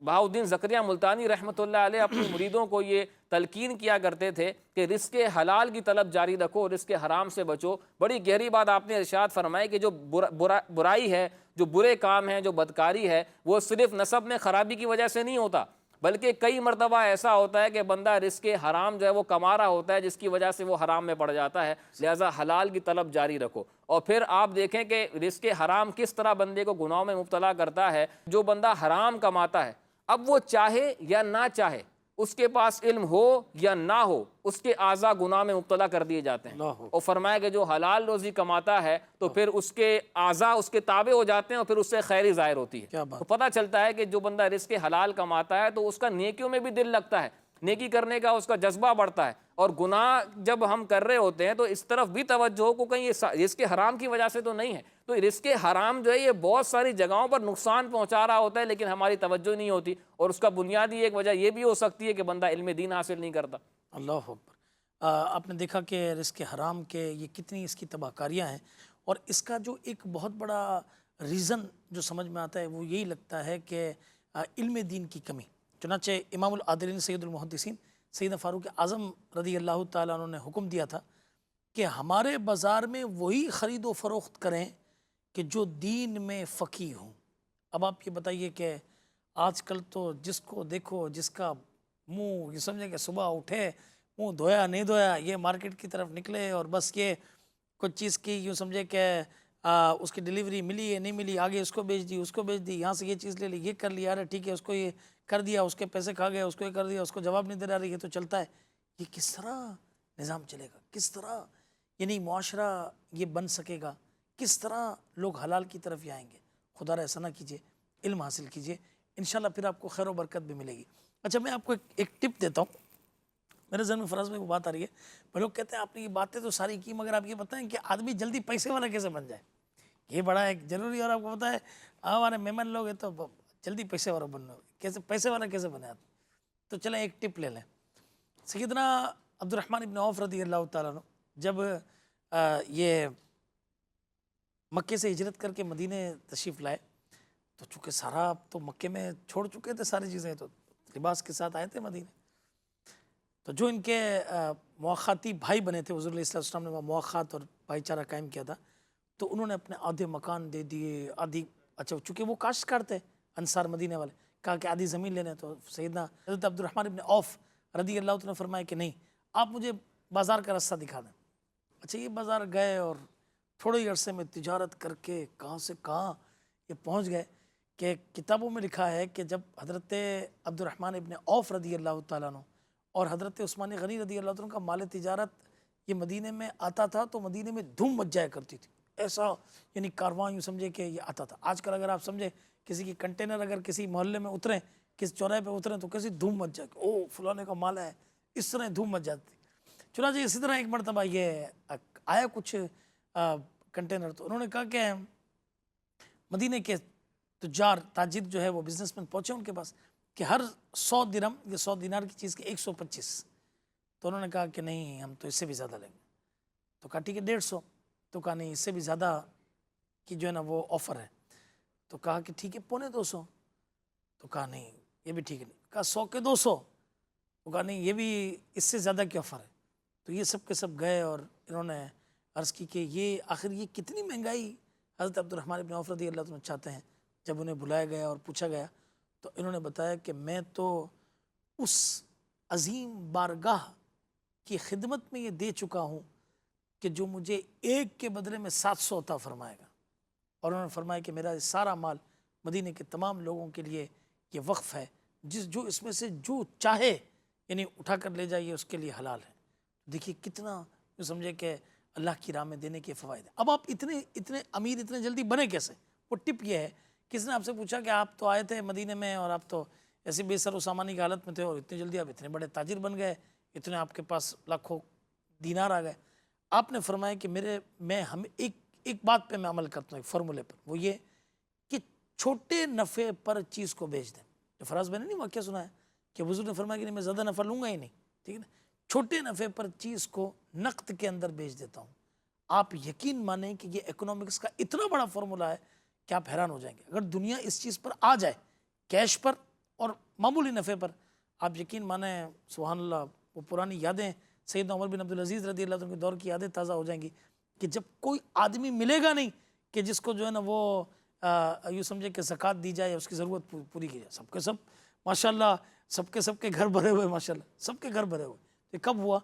بہاؤالدین زکریا ملتانی رحمۃ اللہ علیہ اپنی مریدوں کو یہ تلقین کیا کرتے تھے کہ رزق حلال کی طلب جاری رکھو، رزق حرام سے بچو۔ بڑی گہری بات آپ نے ارشاد فرمائی کہ جو برائی ہے، جو برے کام ہیں، جو بدکاری ہے، وہ صرف نسب میں خرابی کی وجہ سے نہیں ہوتا، بلکہ کئی مرتبہ ایسا ہوتا ہے کہ بندہ رزق حرام جو ہے وہ کما رہا ہوتا ہے جس کی وجہ سے وہ حرام میں پڑ جاتا ہے، لہٰذا حلال کی طلب جاری رکھو۔ اور پھر آپ دیکھیں کہ رزق حرام کس طرح بندے کو گناہوں میں مبتلا کرتا ہے۔ جو بندہ حرام کماتا ہے، اب وہ چاہے یا نہ چاہے، اس کے پاس علم ہو یا نہ ہو اس کے اعضاء گناہ میں مبتلا کر دیے جاتے ہیں. اور فرمایا کہ جو حلال روزی کماتا ہے تو پھر اس کے اعضاء اس کے تابع ہو جاتے ہیں اور پھر اس سے خیری ظاہر ہوتی ہے. تو پتہ چلتا ہے کہ جو بندہ رزق حلال کماتا ہے تو اس کا نیکیوں میں بھی دل لگتا ہے, نیکی کرنے کا اس کا جذبہ بڑھتا ہے, اور گناہ جب ہم کر رہے ہوتے ہیں تو اس طرف بھی توجہ ہو کہ کہیں یہ رزق حرام کی وجہ سے تو نہیں ہے. تو رزق حرام جو ہے یہ بہت ساری جگہوں پر نقصان پہنچا رہا ہوتا ہے لیکن ہماری توجہ نہیں ہوتی, اور اس کا بنیادی ایک وجہ یہ بھی ہو سکتی ہے کہ بندہ علم دین حاصل نہیں کرتا. اللہ اکبر. آپ نے دیکھا کہ رزق حرام کے یہ کتنی اس کی تباہ کاریاں ہیں, اور اس کا جو ایک بہت بڑا ریزن جو سمجھ میں آتا ہے وہ یہی لگتا ہے کہ علم دین کی کمی. چنانچہ امام العادلین سید المحدثین سیدنا فاروق اعظم رضی اللہ تعالیٰ عنہ نے حکم دیا تھا کہ ہمارے بازار میں وہی خرید و فروخت کریں کہ جو دین میں فقیہ ہوں. اب آپ یہ بتائیے کہ آج کل تو جس کو دیکھو جس کا منہ یہ سمجھے کہ صبح اٹھے منہ دھویا نہیں دھویا یہ مارکیٹ کی طرف نکلے اور بس یہ کچھ چیز کی یوں سمجھے کہ اس کی ڈیلیوری ملی ہے نہیں ملی, آگے اس کو بیچ دی اس کو بیچ دی, یہاں سے یہ چیز لے لی یہ کر لیا, ارے ٹھیک ہے اس کو یہ کر دیا, اس کے پیسے کھا گیا, اس کو یہ کر دیا, اس کو جواب نہیں دے رہا, یہ تو چلتا ہے. یہ کس طرح نظام چلے گا, کس طرح یعنی معاشرہ یہ بن سکے گا, کس طرح لوگ حلال کی طرف آئیں گے؟ خدا را ایسا نہ کیجیے, علم حاصل کیجیے, انشاءاللہ پھر آپ کو خیر و برکت بھی ملے گی. اچھا میں آپ کو ایک ٹپ دیتا ہوں, میرے ذہن میں فراز میں وہ بات آ رہی ہے. لوگ کہتے ہیں آپ نے یہ باتیں تو ساری کی مگر آپ یہ بتائیں کہ آدمی جلدی پیسے والا کیسے بن جائے, یہ بڑا ایک ضروری. اور آپ کو پتہ ہے ہمارے مہمان لوگ ہیں تو جلدی پیسے والا بننا, کیسے پیسے والا کیسے بنے آپ؟ تو چلیں ایک ٹپ لے لیں. سیدنا عبد الرحمن ابن عوف رضی اللہ تعالیٰ عنہ جب یہ مکے سے ہجرت کر کے مدینے تشریف لائے تو چونکہ سارا آپ تو مکے میں چھوڑ چکے تھے ساری چیزیں, تو لباس کے ساتھ آئے تھے مدینے. تو جو ان کے مواخاتی بھائی بنے تھے, حضور علیہ السلام نے وہ مواخات اور بھائی چارہ قائم کیا تھا, تو انہوں نے اپنے آدھے مکان دے دیے, آدھی اچھا چونکہ وہ کاشتکار تھے انصار مدینے والے, کہا کہ آدھی زمین لینے. تو سیدنا حضرت عبد الرحمن ابن عوف رضی اللہ عنہ نے فرمایا کہ نہیں, آپ مجھے بازار کا راستہ دکھا دیں. اچھا یہ بازار گئے اور تھوڑے ہی عرصے میں تجارت کر کے کہاں سے کہاں یہ پہنچ گئے کہ کتابوں میں لکھا ہے کہ جب حضرت عبد الرحمن ابن عوف رضی اللہ تعالیٰ عنہ اور حضرت عثمان غنی رضی اللہ عنہ کا مال تجارت یہ مدینے میں آتا تھا تو مدینے میں دھوم مچ جایا کرتی تھی, ایسا یعنی کارواں یوں سمجھے کہ یہ آتا تھا. آج کل اگر آپ سمجھے کسی کی کنٹینر اگر کسی محلے میں اتریں, کسی چوراہے پہ اتریں تو کیسی دھوم مچ جائے, او فلانے کا مال ہے, اس طرح دھوم مچ جاتی. چنانچہ اسی طرح ایک مرتبہ یہ آیا کچھ کنٹینر, تو انہوں نے کہا کہ مدینے کے تجار تاجر جو ہے وہ بزنس مین پہنچے ان کے پاس کہ ہر 100 درہم یا 100 دینار کی چیز کے 125. تو انہوں نے کہا کہ نہیں ہم تو اس سے بھی زیادہ لیں گے. تو کہا ٹھیک ہے 150. تو کہا نہیں اس سے بھی زیادہ کی جو ہے نا وہ آفر ہے. تو کہا کہ ٹھیک ہے 250. تو کہا نہیں یہ بھی ٹھیک ہے. کہا 100 کے 200. تو کہا نہیں یہ بھی اس سے زیادہ کی آفر ہے. تو یہ سب کے سب گئے اور انہوں نے عرض کی کہ یہ آخر یہ کتنی مہنگائی حضرت عبد الرحمن ابن عوف رضی اللہ عنہ چاہتے ہیں. جب انہیں بلایا گیا اور پوچھا گیا تو انہوں نے بتایا کہ میں تو اس عظیم بارگاہ کی خدمت میں یہ دے چکا ہوں کہ جو مجھے ایک کے بدلے میں 700 عطا فرمائے گا. اور انہوں نے فرمایا کہ میرا سارا مال مدینے کے تمام لوگوں کے لیے یہ وقف ہے, جو اس میں سے جو چاہے یعنی اٹھا کر لے جائے اس کے لیے حلال ہے. دیکھیے کتنا جو سمجھے کہ اللہ کی راہ میں دینے کے فوائد ہیں. اب آپ اتنے امیر اتنے جلدی بنے کیسے؟ وہ ٹپ یہ ہے, کس نے آپ سے پوچھا کہ آپ تو آئے تھے مدینے میں اور آپ تو ایسے بے سر و سامانی کی حالت میں تھے اور اتنی جلدی آپ اتنے بڑے تاجر بن گئے, اتنے آپ کے پاس لاکھوں دینار آ گئے. آپ نے فرمایا کہ میں ایک بات پہ میں عمل کرتا ہوں, ایک فارمولے پر, وہ یہ کہ چھوٹے نفع پر چیز کو بیچ دیں. جو فراز بھائی نے نہیں واقعہ سنا ہے کہ حضور نے فرمایا کہ نہیں میں زیادہ نفع لوں گا ہی نہیں, ٹھیک ہے نا, چھوٹے نفع پر چیز کو نقد کے اندر بیچ دیتا ہوں. آپ یقین مانیں کہ یہ اکنامکس کا اتنا بڑا فارمولہ ہے کہ آپ حیران ہو جائیں گے. اگر دنیا اس چیز پر آ جائے کیش پر اور معمولی نفع پر, آپ یقین مانیں سبحان اللہ وہ پرانی یادیں سیدنا عمر بن عبدالعزیز رضی اللہ عنہ کے دور کی یادیں تازہ ہو جائیں گی کہ جب کوئی آدمی ملے گا نہیں کہ جس کو جو ہے نا وہ یوں سمجھے کہ زکوٰۃ دی جائے, اس کی ضرورت پوری کی جائے. سب کے سب ماشاءاللہ سب کے گھر بھرے ہوئے, ماشاءاللہ سب کے گھر بھرے ہوئے. یہ کب ہوا؟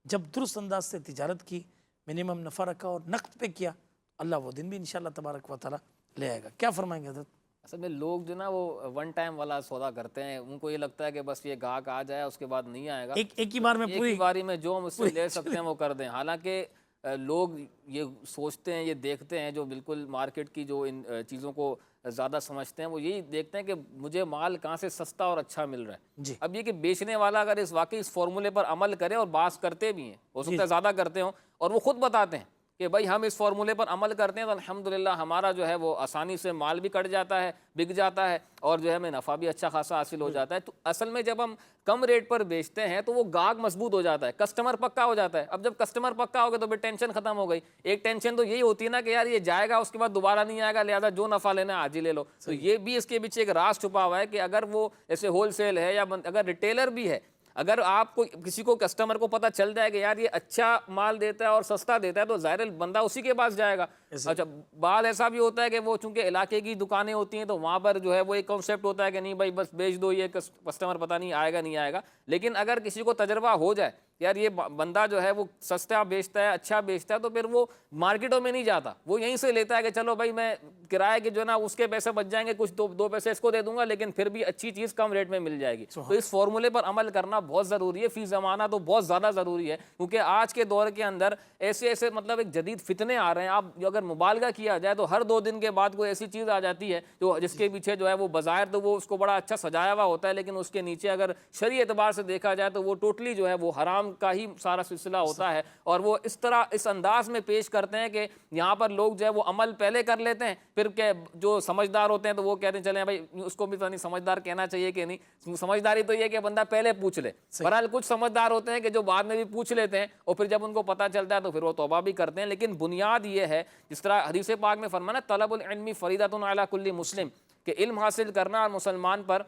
جب درست انداز سے تجارت کی, منیمم نفع رکھا اور نقد پہ کیا. اللہ وہ دن بھی انشاءاللہ تبارک و تعالیٰ لے آئے گا. کیا فرمائیں گے حضرت؟ اصل میں لوگ جو نا وہ ون ٹائم والا سودا کرتے ہیں، ان کو یہ لگتا ہے کہ بس یہ گاہک آ جائے اس کے بعد نہیں آئے گا، ایک ہی بار میں ایک پوری ہی باری میں جو ہم اس سے لے سکتے ہیں وہ کر دیں۔ حالانکہ لوگ یہ سوچتے ہیں، یہ دیکھتے ہیں، جو بالکل مارکیٹ کی جو ان چیزوں کو زیادہ سمجھتے ہیں، وہ یہی دیکھتے ہیں کہ مجھے مال کہاں سے سستا اور اچھا مل رہا ہے۔ جی اب یہ کہ بیچنے والا اگر واقعی اس فارمولے پر عمل کرے، اور بعض کرتے بھی ہیں، ہو سکتا ہے زیادہ کرتے ہوں، اور وہ خود بتاتے ہیں کہ بھائی ہم اس فارمولے پر عمل کرتے ہیں تو الحمدللہ ہمارا جو ہے وہ آسانی سے مال بھی کٹ جاتا ہے، بک جاتا ہے، اور جو ہے ہمیں نفع بھی اچھا خاصا حاصل ہو جاتا ہے۔ تو اصل میں جب ہم کم ریٹ پر بیچتے ہیں تو وہ گاہک مضبوط ہو جاتا ہے، کسٹمر پکا ہو جاتا ہے۔ اب جب کسٹمر پکا ہو گیا تو پھر ٹینشن ختم ہو گئی۔ ایک ٹینشن تو یہی ہوتی ہے نا کہ یار یہ جائے گا اس کے بعد دوبارہ نہیں آئے گا، لہذا جو نفع لینا ہے آج ہی لے لو۔ تو یہ بھی اس کے پیچھے ایک راز چھپا ہوا ہے کہ اگر وہ ایسے ہول سیل ہے یا اگر ریٹیلر بھی ہے، اگر آپ کو کسی کو کسٹمر کو پتہ چل جائے کہ یار یہ اچھا مال دیتا ہے اور سستا دیتا ہے تو ظاہر بندہ اسی کے پاس جائے گا۔ اچھا بعض ایسا بھی ہوتا ہے کہ وہ چونکہ علاقے کی دکانیں ہوتی ہیں تو وہاں پر جو ہے وہ ایک کنسیپٹ ہوتا ہے کہ نہیں بھائی بس بیچ دو، یہ کسٹمر پتہ نہیں آئے گا نہیں آئے گا۔ لیکن اگر کسی کو تجربہ ہو جائے یار یہ بندہ جو ہے وہ سستا بیچتا ہے، اچھا بیچتا ہے، تو پھر وہ مارکیٹوں میں نہیں جاتا، وہ یہیں سے لیتا ہے کہ چلو بھائی میں کرائے کے جو ہے نا اس کے پیسے بچ جائیں گے، کچھ دو پیسے اس کو دے دوں گا، لیکن پھر بھی اچھی چیز کم ریٹ میں مل جائے گی۔ تو اس فارمولے پر عمل کرنا بہت ضروری ہے، فی زمانہ تو بہت زیادہ ضروری ہے، کیونکہ آج کے دور کے اندر ایسے مطلب ایک جدید فتنے آ رہے ہیں۔ آپ اگر مبالغہ کیا جائے تو ہر 2 دن کے بعد کوئی ایسی چیز آ جاتی ہے جو جس کے پیچھے جو ہے وہ بظاہر تو وہ اس کو بڑا اچھا سجایا ہوا ہوتا ہے، لیکن اس کے نیچے اگر شرعی اعتبار سے دیکھا جائے تو وہ ٹوٹلی جو ہے وہ حرام کا ہی سارا سلسلہ ہوتا ہے۔ اور وہ اس طرح اس انداز میں پیش کرتے ہیں کہ یہاں پر لوگ جو ہے وہ عمل پہلے کر لیتے ہیں، پھر کہ جو سمجھدار ہوتے ہیں تو وہ کہتے ہیں چلیں بھائی اس کو بھی تو نہیں سمجھدار کہنا چاہیے کہ نہیں، سمجھداری تو یہ کہ بندہ پہلے پوچھ لے۔ بہرحال کچھ سمجھدار ہوتے ہیں کہ جو بعد میں بھی پوچھ لیتے ہیں اور پھر جب ان کو پتہ چلتا ہے تو پھر وہ توبہ بھی کرتے ہیں۔ لیکن بنیاد یہ ہے جس طرح حدیث پاک میں فرمانا طلب العلم فریضۃ علی کل مسلم، کہ علم حاصل کرنا مسلمان پر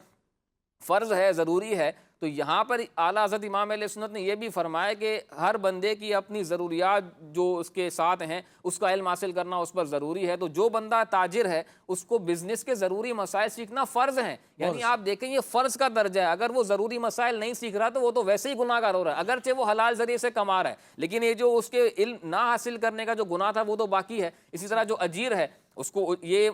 فرض ہے، ضروری ہے۔ تو یہاں پر اعلیٰ حضرت امام اہل سنت نے یہ بھی فرمایا کہ ہر بندے کی اپنی ضروریات جو اس کے ساتھ ہیں اس کا علم حاصل کرنا اس پر ضروری ہے۔ تو جو بندہ تاجر ہے اس کو بزنس کے ضروری مسائل سیکھنا فرض ہیں، یعنی آپ دیکھیں یہ فرض کا درجہ ہے۔ اگر وہ ضروری مسائل نہیں سیکھ رہا تو وہ تو ویسے ہی گناہ گار ہو رہا ہے، اگرچہ وہ حلال ذریعے سے کما رہا ہے، لیکن یہ جو اس کے علم نہ حاصل کرنے کا جو گناہ تھا وہ تو باقی ہے۔ اسی طرح جو اجیر ہے اس کو یہ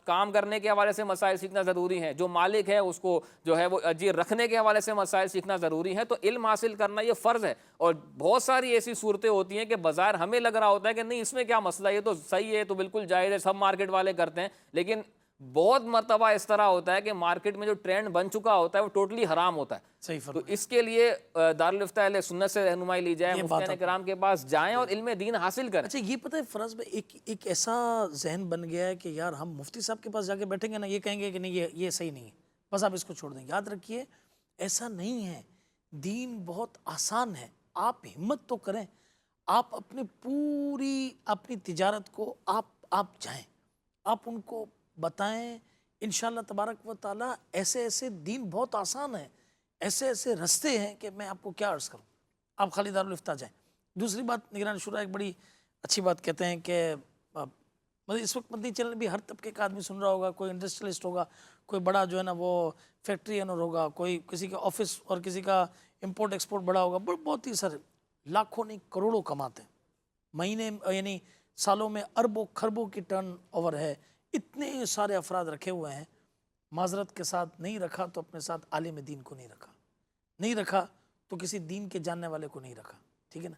کام کرنے کے حوالے سے مسائل سیکھنا ضروری ہے، جو مالک ہے اس کو جو ہے وہ اجیر رکھنے کے حوالے سے مسائل سیکھنا ضروری ہے۔ تو علم حاصل کرنا یہ فرض ہے۔ اور بہت ساری ایسی صورتیں ہوتی ہیں کہ بظاہر ہمیں لگ رہا ہوتا ہے کہ نہیں اس میں کیا مسئلہ، یہ تو صحیح ہے، تو بالکل جائز ہے، سب مارکیٹ والے کرتے ہیں، لیکن بہت مرتبہ اس طرح ہوتا ہے کہ مارکیٹ میں جو ٹرینڈ بن چکا ہوتا ہے وہ ٹوٹلی حرام ہوتا ہے۔ صحیح تو فرمایا۔ اس کے لیے دارالفتہ اہل سنت سے رہنمائی لی جائے، مفتیان کرام کے پاس جائیں اور علم دین حاصل کریں۔ اچھا یہ پتہ ہے فراز بھائی ایک ایسا ذہن بن گیا ہے کہ یار ہم مفتی صاحب کے پاس جا کے بیٹھیں گے نا، یہ کہیں گے کہ نہیں یہ صحیح نہیں ہے، بس آپ اس کو چھوڑ دیں۔ یاد رکھیے ایسا نہیں ہے، دین بہت آسان ہے، آپ ہمت تو کریں، آپ اپنی پوری اپنی تجارت کو آپ جائیں، آپ ان کو بتائیں، انشاءاللہ تبارک و تعالیٰ ایسے دین بہت آسان ہے، ایسے رستے ہیں کہ میں آپ کو کیا عرض کروں، آپ خالی دارالفتہ جائیں۔ دوسری بات نگران شورا ایک بڑی اچھی بات کہتے ہیں کہ مطلب اس وقت مدنی چینل بھی ہر طبقے کا آدمی سن رہا ہوگا، کوئی انڈسٹریلسٹ ہوگا، کوئی بڑا جو ہے نا وہ فیکٹری انر ہوگا، کوئی کسی کا آفس اور کسی کا امپورٹ ایکسپورٹ بڑا ہوگا، بہت ہی سارے لاکھوں نہیں کروڑوں کماتے ہیں مہینے، یعنی سالوں میں اربوں خربوں کی ٹرن اوور ہے، اتنے سارے افراد رکھے ہوئے ہیں۔ معذرت کے ساتھ نہیں رکھا تو اپنے ساتھ عالم دین کو نہیں رکھا تو کسی دین کے جاننے والے کو نہیں رکھا، ٹھیک ہے نا۔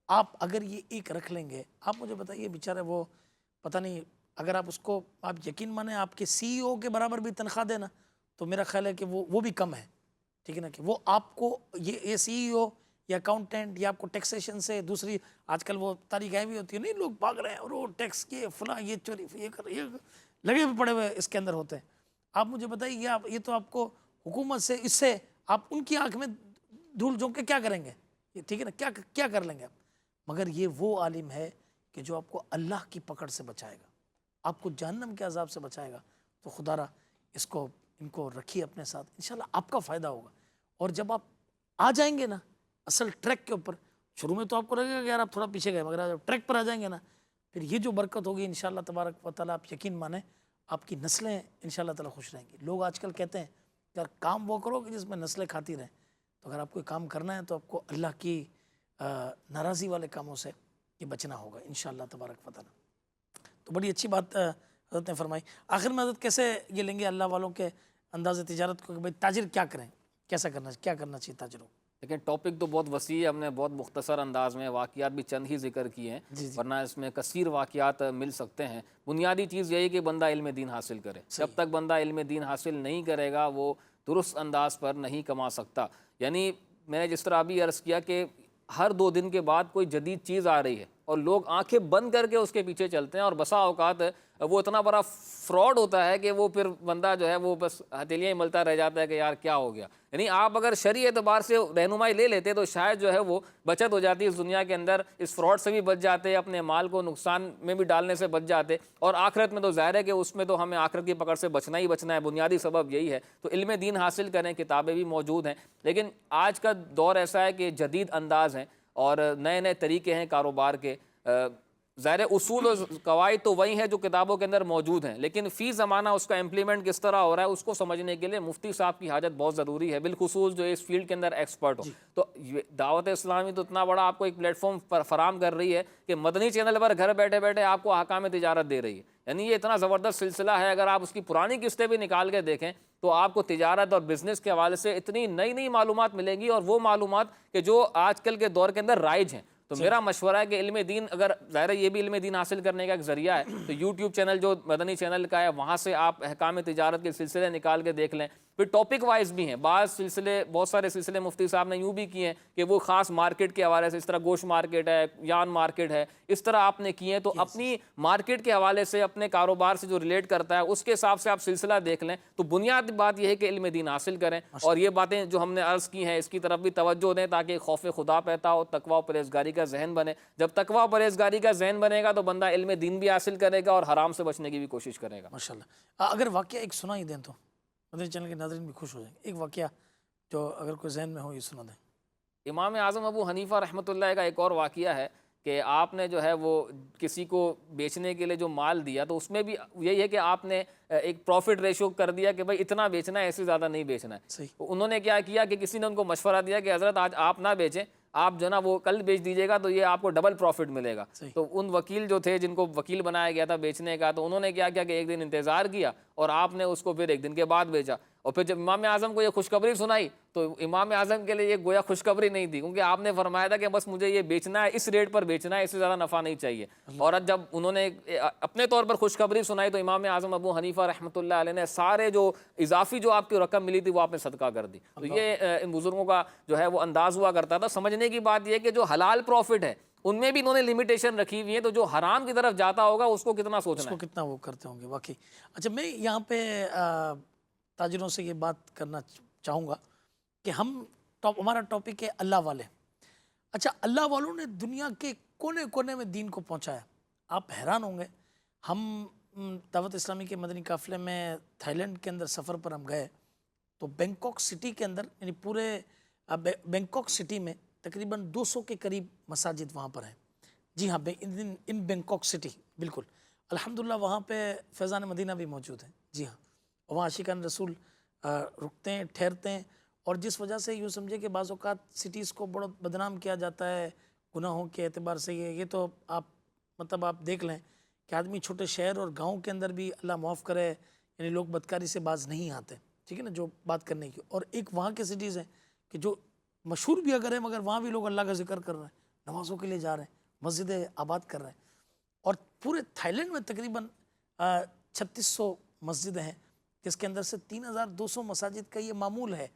آپ اگر یہ ایک رکھ لیں گے، آپ مجھے بتائیے بیچارے وہ پتہ نہیں، اگر آپ اس کو آپ یقین مانیں آپ کے سی او کے برابر بھی تنخواہ دینا تو میرا خیال ہے کہ وہ بھی کم ہے، ٹھیک ہے نا، کہ وہ آپ کو یہ سی او یا اکاؤنٹنٹ یا آپ کو ٹیکسیشن سے دوسری آج کل وہ تاریخیں بھی ہوتی ہے، نہیں لوگ بھاگ رہے ہیں اور وہ ٹیکس کے فلاں یہ چوری یہ کر یہ لگے بھی پڑے ہوئے اس کے اندر ہوتے ہیں۔ آپ مجھے بتائیے یہ تو آپ کو حکومت سے اس سے آپ ان کی آنکھ میں دھول جھونک کے کیا کریں گے، ٹھیک ہے نا، کیا کر لیں گے آپ؟ مگر یہ وہ عالم ہے کہ جو آپ کو اللہ کی پکڑ سے بچائے گا، آپ کو جہنم کے عذاب سے بچائے گا۔ تو خدا را ان کو رکھیے اپنے ساتھ، انشاءاللہ آپ کا فائدہ ہوگا۔ اور جب آپ آ جائیں گے نا اصل ٹریک کے اوپر، شروع میں تو آپ کو لگے گا کہ یار آپ تھوڑا پیچھے گئے، مگر جب ٹریک پر آ جائیں گے نا پھر یہ جو برکت ہوگی انشاءاللہ تبارک و تعالیٰ، آپ یقین مانیں آپ کی نسلیں انشاءاللہ تعالیٰ خوش رہیں گی۔ لوگ آج کل کہتے ہیں یار کام وہ کرو کہ جس میں نسلیں کھاتی رہیں، تو اگر آپ کوئی کام کرنا ہے تو آپ کو اللہ کی ناراضی والے کاموں سے یہ بچنا ہوگا انشاءاللہ تبارک و تعالیٰ۔ تو بڑی اچھی بات حضرت نے فرمائی. آخر میں حضرت کیسے یہ لیں گے اللہ والوں کے انداز تجارت کو کہ بھائی تاجر کیا کریں، کیسا کیا کرنا چاہیے تاجروں کو؟ لیکن ٹاپک تو بہت وسیع ہے، ہم نے بہت مختصر انداز میں واقعات بھی چند ہی ذکر کیے ہیں، ورنہ اس میں کثیر واقعات مل سکتے ہیں. بنیادی چیز یہی کہ بندہ علم دین حاصل کرے. جب تک بندہ علم دین حاصل نہیں کرے گا وہ درست انداز پر نہیں کما سکتا. یعنی میں نے جس طرح ابھی عرض کیا کہ ہر 2 دن کے بعد کوئی جدید چیز آ رہی ہے اور لوگ آنکھیں بند کر کے اس کے پیچھے چلتے ہیں، اور بسا اوقات وہ اتنا بڑا فراڈ ہوتا ہے کہ وہ پھر بندہ جو ہے وہ بس ہتھیلیاں ہی ملتا رہ جاتا ہے کہ یار کیا ہو گیا. یعنی آپ اگر شرعی اعتبار سے رہنمائی لے لیتے تو شاید جو ہے وہ بچت ہو جاتی اس دنیا کے اندر، اس فراڈ سے بھی بچ جاتے، اپنے مال کو نقصان میں بھی ڈالنے سے بچ جاتے، اور آخرت میں تو ظاہر ہے کہ اس میں تو ہمیں آخرت کی پکڑ سے بچنا ہی بچنا ہے. بنیادی سبب یہی ہے. تو علم دین حاصل کریں، کتابیں بھی موجود ہیں، لیکن آج کا دور ایسا ہے کہ جدید انداز ہیں اور نئے نئے طریقے ہیں کاروبار کے. ظاہر اصول و قواعد تو وہی ہیں جو کتابوں کے اندر موجود ہیں، لیکن فی زمانہ اس کا امپلیمنٹ کس طرح ہو رہا ہے اس کو سمجھنے کے لیے مفتی صاحب کی حاجت بہت ضروری ہے، بالخصوص جو اس فیلڈ کے اندر ایکسپرٹ ہو. تو دعوت اسلامی تو اتنا بڑا آپ کو ایک پلیٹ فارم فراہم کر رہی ہے کہ مدنی چینل پر گھر بیٹھے بیٹھے آپ کو احکام تجارت دے رہی ہے. یعنی یہ اتنا زبردست سلسلہ ہے، اگر آپ اس کی پرانی قسطیں بھی نکال کے دیکھیں تو آپ کو تجارت اور بزنس کے حوالے سے اتنی نئی نئی معلومات ملیں گی، اور وہ معلومات کہ جو آج کل کے دور کے اندر رائج ہیں. تو میرا مشورہ ہے کہ علم دین، اگر ظاہر ہے یہ بھی علم دین حاصل کرنے کا ایک ذریعہ ہے، تو یوٹیوب چینل جو مدنی چینل کا ہے وہاں سے آپ احکام تجارت کے سلسلے نکال کے دیکھ لیں. پھر ٹاپک وائز بھی ہیں بعض سلسلے، بہت سارے سلسلے مفتی صاحب نے یوں بھی کیے ہیں کہ وہ خاص مارکیٹ کے حوالے سے، اس طرح گوشت مارکیٹ ہے، یان مارکیٹ ہے، اس طرح آپ نے کیے ہیں. تو اپنی مارکیٹ کے حوالے سے، اپنے کاروبار سے جو ریلیٹ کرتا ہے اس کے حساب سے آپ سلسلہ دیکھ لیں. تو بنیادی بات یہ ہے کہ علم دین حاصل کریں، اور یہ باتیں جو ہم نے عرض کی ہیں اس کی طرف بھی توجہ دیں تاکہ خوف خدا پیدا ہو، تقوی و پرہیزگاری کا ذہن بنے. جب تقوی و پرہیزگاری کا ذہن بنے گا تو بندہ علم دین بھی حاصل کرے گا اور حرام سے بچنے کی بھی کوشش کرے گا. ماشاءاللہ. اگر واقعہ ایک سنا ہی دیں تو مدنی چینل کے ناظرین بھی خوش ہو جائیں گے. ایک واقعہ جو اگر کوئی ذہن میں ہو یہ سنا دیں. امام اعظم ابو حنیفہ رحمۃ اللہ کا ایک اور واقعہ ہے کہ آپ نے جو ہے وہ کسی کو بیچنے کے لیے جو مال دیا تو اس میں بھی یہی ہے کہ آپ نے ایک پروفٹ ریشو کر دیا کہ بھائی اتنا بیچنا ہے، ایسے زیادہ نہیں بیچنا ہے. صحیح. انہوں نے کیا کیا کہ کسی نے ان کو مشورہ دیا کہ حضرت آج آپ نہ بیچیں، آپ جو نا وہ کل بیچ دیجیے گا تو یہ آپ کو ڈبل پروفٹ ملے گا. تو ان وکیل جو تھے جن کو وکیل بنایا گیا تھا بیچنے کا، تو انہوں نے کیا کیا کہ ایک دن انتظار کیا اور آپ نے اس کو پھر ایک دن کے بعد بیچا. اور پھر جب امام اعظم کو یہ خوشخبری سنائی تو امام اعظم کے لیے یہ گویا خوشخبری نہیں تھی، کیونکہ آپ نے فرمایا تھا کہ بس مجھے یہ بیچنا ہے، اس ریٹ پر بیچنا ہے، اس سے زیادہ نفع نہیں چاہیے. اور جب انہوں نے اپنے طور پر خوشخبری سنائی تو امام اعظم ابو حنیفہ رحمۃ اللہ علیہ نے سارے جو اضافی جو آپ کی رقم ملی تھی وہ آپ نے صدقہ کر دی. تو یہ ان بزرگوں کا جو ہے وہ انداز ہوا کرتا تھا. سمجھنے کی بات یہ ہے کہ جو حلال پروفٹ ہے ان میں بھی انہوں نے لمیٹیشن رکھی ہوئی ہے، تو جو حرام کی طرف جاتا ہوگا اس کو کتنا سوچنا ہے، اس کو کتنا وہ کرتے ہوں گے واقعی. اچھا میں یہاں پہ تاجروں سے یہ بات کرنا چاہوں گا کہ ہمارا ٹاپک ہے اللہ والے. اچھا اللہ والوں نے دنیا کے کونے کونے میں دین کو پہنچایا. آپ حیران ہوں گے، ہم دعوت اسلامی کے مدنی قافلے میں تھائی لینڈ کے اندر سفر پر ہم گئے تو بینکاک سٹی کے اندر، یعنی پورے بینکاک سٹی میں تقریباً 200 کے قریب مساجد وہاں پر ہیں. جی ہاں، ان بینکاک سٹی بالکل. الحمدللہ وہاں پہ فیضان مدینہ بھی موجود ہے. جی ہاں، وہاں عاشقان رسول رکتے ہیں، ٹھہرتے ہیں. اور جس وجہ سے یوں سمجھے کہ بعض اوقات سٹیز کو بڑا بدنام کیا جاتا ہے گناہوں کے اعتبار سے. یہ تو آپ دیکھ لیں کہ آدمی چھوٹے شہر اور گاؤں کے اندر بھی اللہ معاف کرے، یعنی لوگ بدکاری سے باز نہیں آتے. ٹھیک ہے نا، جو بات کرنے کی. اور ایک وہاں کے سٹیز ہیں کہ جو مشہور بھی اگر ہیں مگر وہاں بھی لوگ اللہ کا ذکر کر رہے ہیں، نمازوں کے لیے جا رہے ہیں، مسجدیں آباد کر رہے ہیں. اور پورے تھائی لینڈ میں تقریباً 3600 مسجدیں ہیں، جس کے اندر سے 3200 مساجد کا یہ معمول ہے